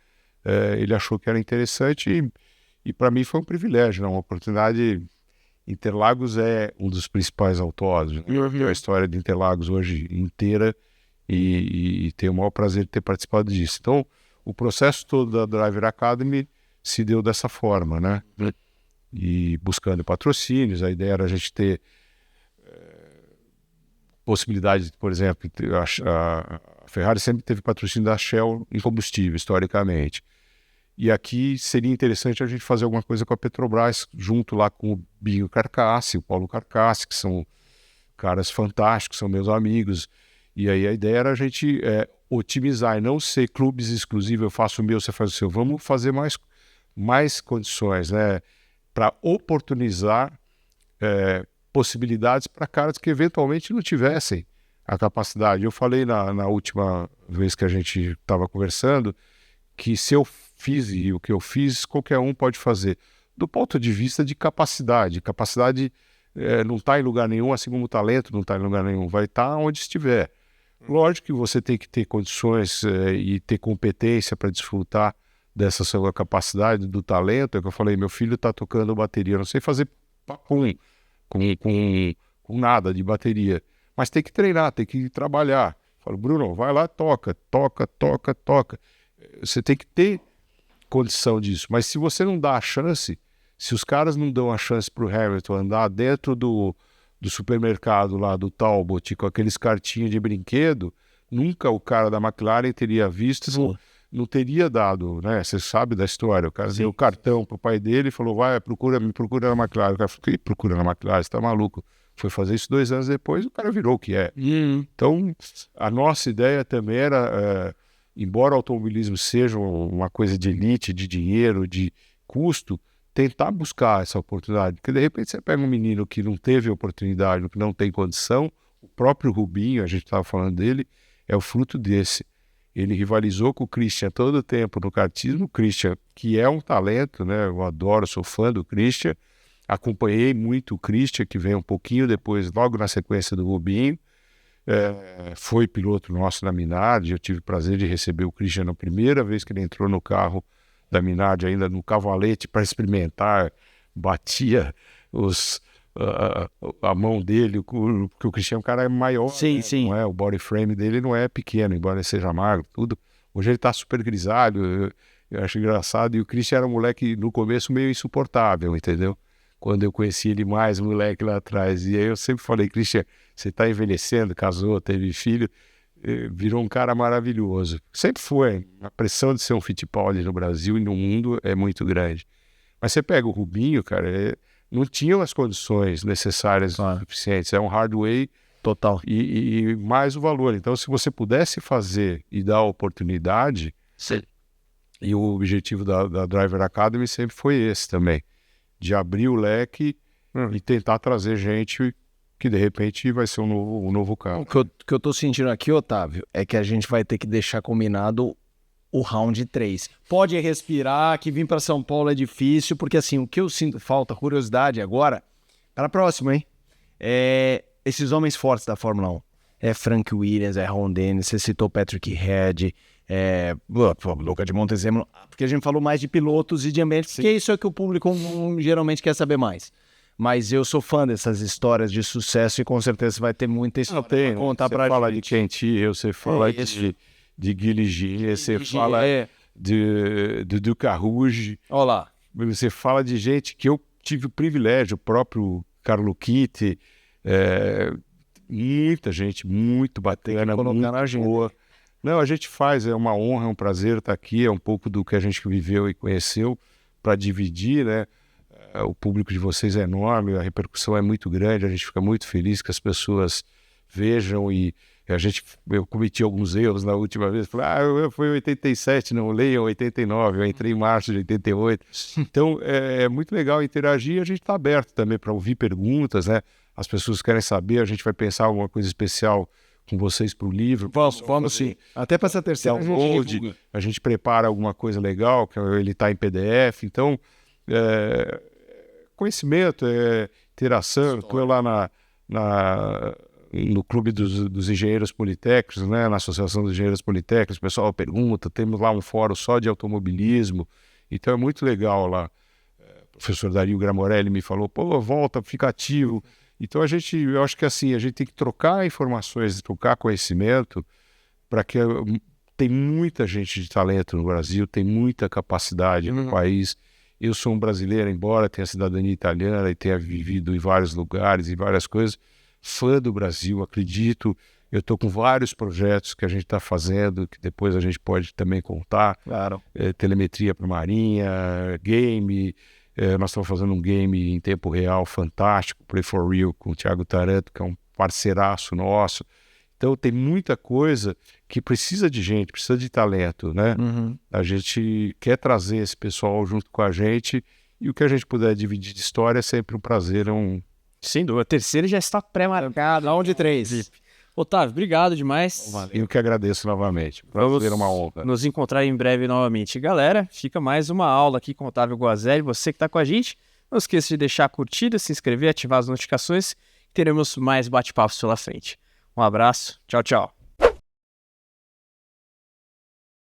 S2: Ele achou que era interessante, e para mim foi um privilégio, né? Uma oportunidade. Interlagos é um dos principais autódromos, né? A história de Interlagos hoje inteira, e tenho o maior prazer de ter participado disso. Então, o processo todo da Driver Academy se deu dessa forma, né? E buscando patrocínios, a ideia era a gente ter possibilidade, por exemplo, a Ferrari sempre teve patrocínio da Shell em combustível, historicamente. E aqui seria interessante a gente fazer alguma coisa com a Petrobras, junto lá com o Binho Carcassi, o Paulo Carcassi, que são caras fantásticos, são meus amigos. E aí a ideia era a gente otimizar e não ser clubes exclusivos, eu faço o meu, você faz o seu. Vamos fazer mais condições, né, para oportunizar possibilidades para caras que eventualmente não tivessem a capacidade. Eu falei na última vez que a gente estava conversando que se eu fiz e o que eu fiz, qualquer um pode fazer. Do ponto de vista de capacidade. Capacidade não está em lugar nenhum, assim como o talento não está em lugar nenhum. Vai estar onde estiver. Lógico que você tem que ter condições e ter competência para desfrutar dessa sua capacidade, do talento. É que eu falei, meu filho está tocando bateria. Eu não sei fazer papum com nada de bateria. Mas tem que treinar, tem que trabalhar. Eu falo, Bruno, vai lá, toca. Você tem que ter condição disso. Mas se você não dá a chance, Se os caras não dão a chance pro Hamilton andar dentro do supermercado lá do Talbot com aqueles cartinhos de brinquedo, nunca o cara da McLaren teria visto, não teria dado, né? Você sabe da história. O cara deu o cartão pro pai dele e falou, vai, me procura na McLaren. O cara falou, que procura na McLaren? Você tá maluco? Foi fazer isso 2 anos depois, o cara virou o que é. Então, a nossa ideia também era, embora o automobilismo seja uma coisa de elite, de dinheiro, de custo, tentar buscar essa oportunidade. Porque, de repente, você pega um menino que não teve oportunidade, que não tem condição, o próprio Rubinho, a gente estava falando dele, é o fruto desse. Ele rivalizou com o Christian todo o tempo no kartismo. O Christian, que é um talento, né? Eu adoro, sou fã do Christian. Acompanhei muito o Christian, que veio um pouquinho depois, logo na sequência do Rubinho. Foi piloto nosso na Minardi. Eu tive o prazer de receber o Christian na primeira vez que ele entrou no carro da Minardi, ainda no cavalete, para experimentar. Batia a mão dele, porque o Christian é um cara maior,
S3: sim,
S2: né?
S3: sim.
S2: Não é? O body frame dele não é pequeno, embora ele seja magro, tudo. Hoje ele tá super grisalho, eu acho engraçado. E o Christian era um moleque, no começo, meio insuportável, entendeu? Quando eu conheci ele mais, moleque lá atrás. E aí eu sempre falei, Christian, você tá envelhecendo, casou, teve filho, virou um cara maravilhoso. Sempre foi. A pressão de ser um Fittipaldi no Brasil e no mundo é muito grande. Mas você pega o Rubinho, cara, não tinham as condições necessárias suficientes. É um hardway
S3: Total.
S2: e mais o valor. Então, se você pudesse fazer e dar a oportunidade, e o objetivo da Driver Academy sempre foi esse também, de abrir o leque e tentar trazer gente que, de repente, vai ser um novo carro.
S3: O que eu tô sentindo aqui, Otávio, é que a gente vai ter que deixar combinado o round 3. Pode respirar, que vir para São Paulo é difícil, porque assim, o que eu sinto falta, curiosidade agora, para a próxima, hein? Esses homens fortes da Fórmula 1. É Frank Williams, é Ron Dennis, você citou Patrick Head, Luca de Montezemolo, porque a gente falou mais de pilotos e de ambientes, que isso é que o público geralmente quer saber mais. Mas eu sou fã dessas histórias de sucesso e com certeza vai ter muita história para contar pra gente.
S2: Você fala de Kenty, você fala de Guilherme Gilles, você fala de Duca Rouge.
S3: Olha lá.
S2: Você fala de gente que eu tive o privilégio, o próprio Carlo Kitty, muita gente muito bacana, muito boa. Não, a gente faz, é uma honra, é um prazer estar aqui, é um pouco do que a gente viveu e conheceu para dividir, né? O público de vocês é enorme, a repercussão é muito grande, a gente fica muito feliz que as pessoas vejam e eu cometi alguns erros na última vez, falei, foi em 87, não, leiam 89, eu entrei em março de 88. Então, é muito legal interagir e a gente está aberto também para ouvir perguntas, né? As pessoas querem saber, a gente vai pensar alguma coisa especial com vocês para o livro.
S3: Vamos sim. Até para essa terceira
S2: a gente prepara alguma coisa legal, que ele está em PDF, então... conhecimento, interação. Estou lá no Clube dos Engenheiros Politécnicos, né? Na Associação dos Engenheiros Politécnicos, o pessoal pergunta, temos lá um fórum só de automobilismo, então é muito legal lá. O professor Dario Gramorelli me falou, volta, fica ativo. Então eu acho que assim, a gente tem que trocar informações, trocar conhecimento, para que tem muita gente de talento no Brasil, tem muita capacidade no país. Eu sou um brasileiro, embora tenha cidadania italiana e tenha vivido em vários lugares e várias coisas, fã do Brasil, acredito. Eu estou com vários projetos que a gente está fazendo, que depois a gente pode também contar.
S3: Claro.
S2: Telemetria para Marinha, game. Nós estamos fazendo um game em tempo real fantástico, Play for Real, com o Thiago Taranto, que é um parceiraço nosso. Então tem muita coisa que precisa de gente, precisa de talento, né? A gente quer trazer esse pessoal junto com a gente e o que a gente puder dividir de história é sempre um prazer.
S1: Sem dúvida, a terceira já está pré-marcada.
S3: Round 3.
S1: Otávio, obrigado demais.
S2: Eu que agradeço novamente. Prazer, uma honra.
S1: Nos encontrar em breve novamente. Galera, fica mais uma aula aqui com o Otávio Guazelli. Você que está com a gente, não esqueça de deixar a curtida, se inscrever, ativar as notificações. Teremos mais bate-papos pela frente. Um abraço. Tchau, tchau.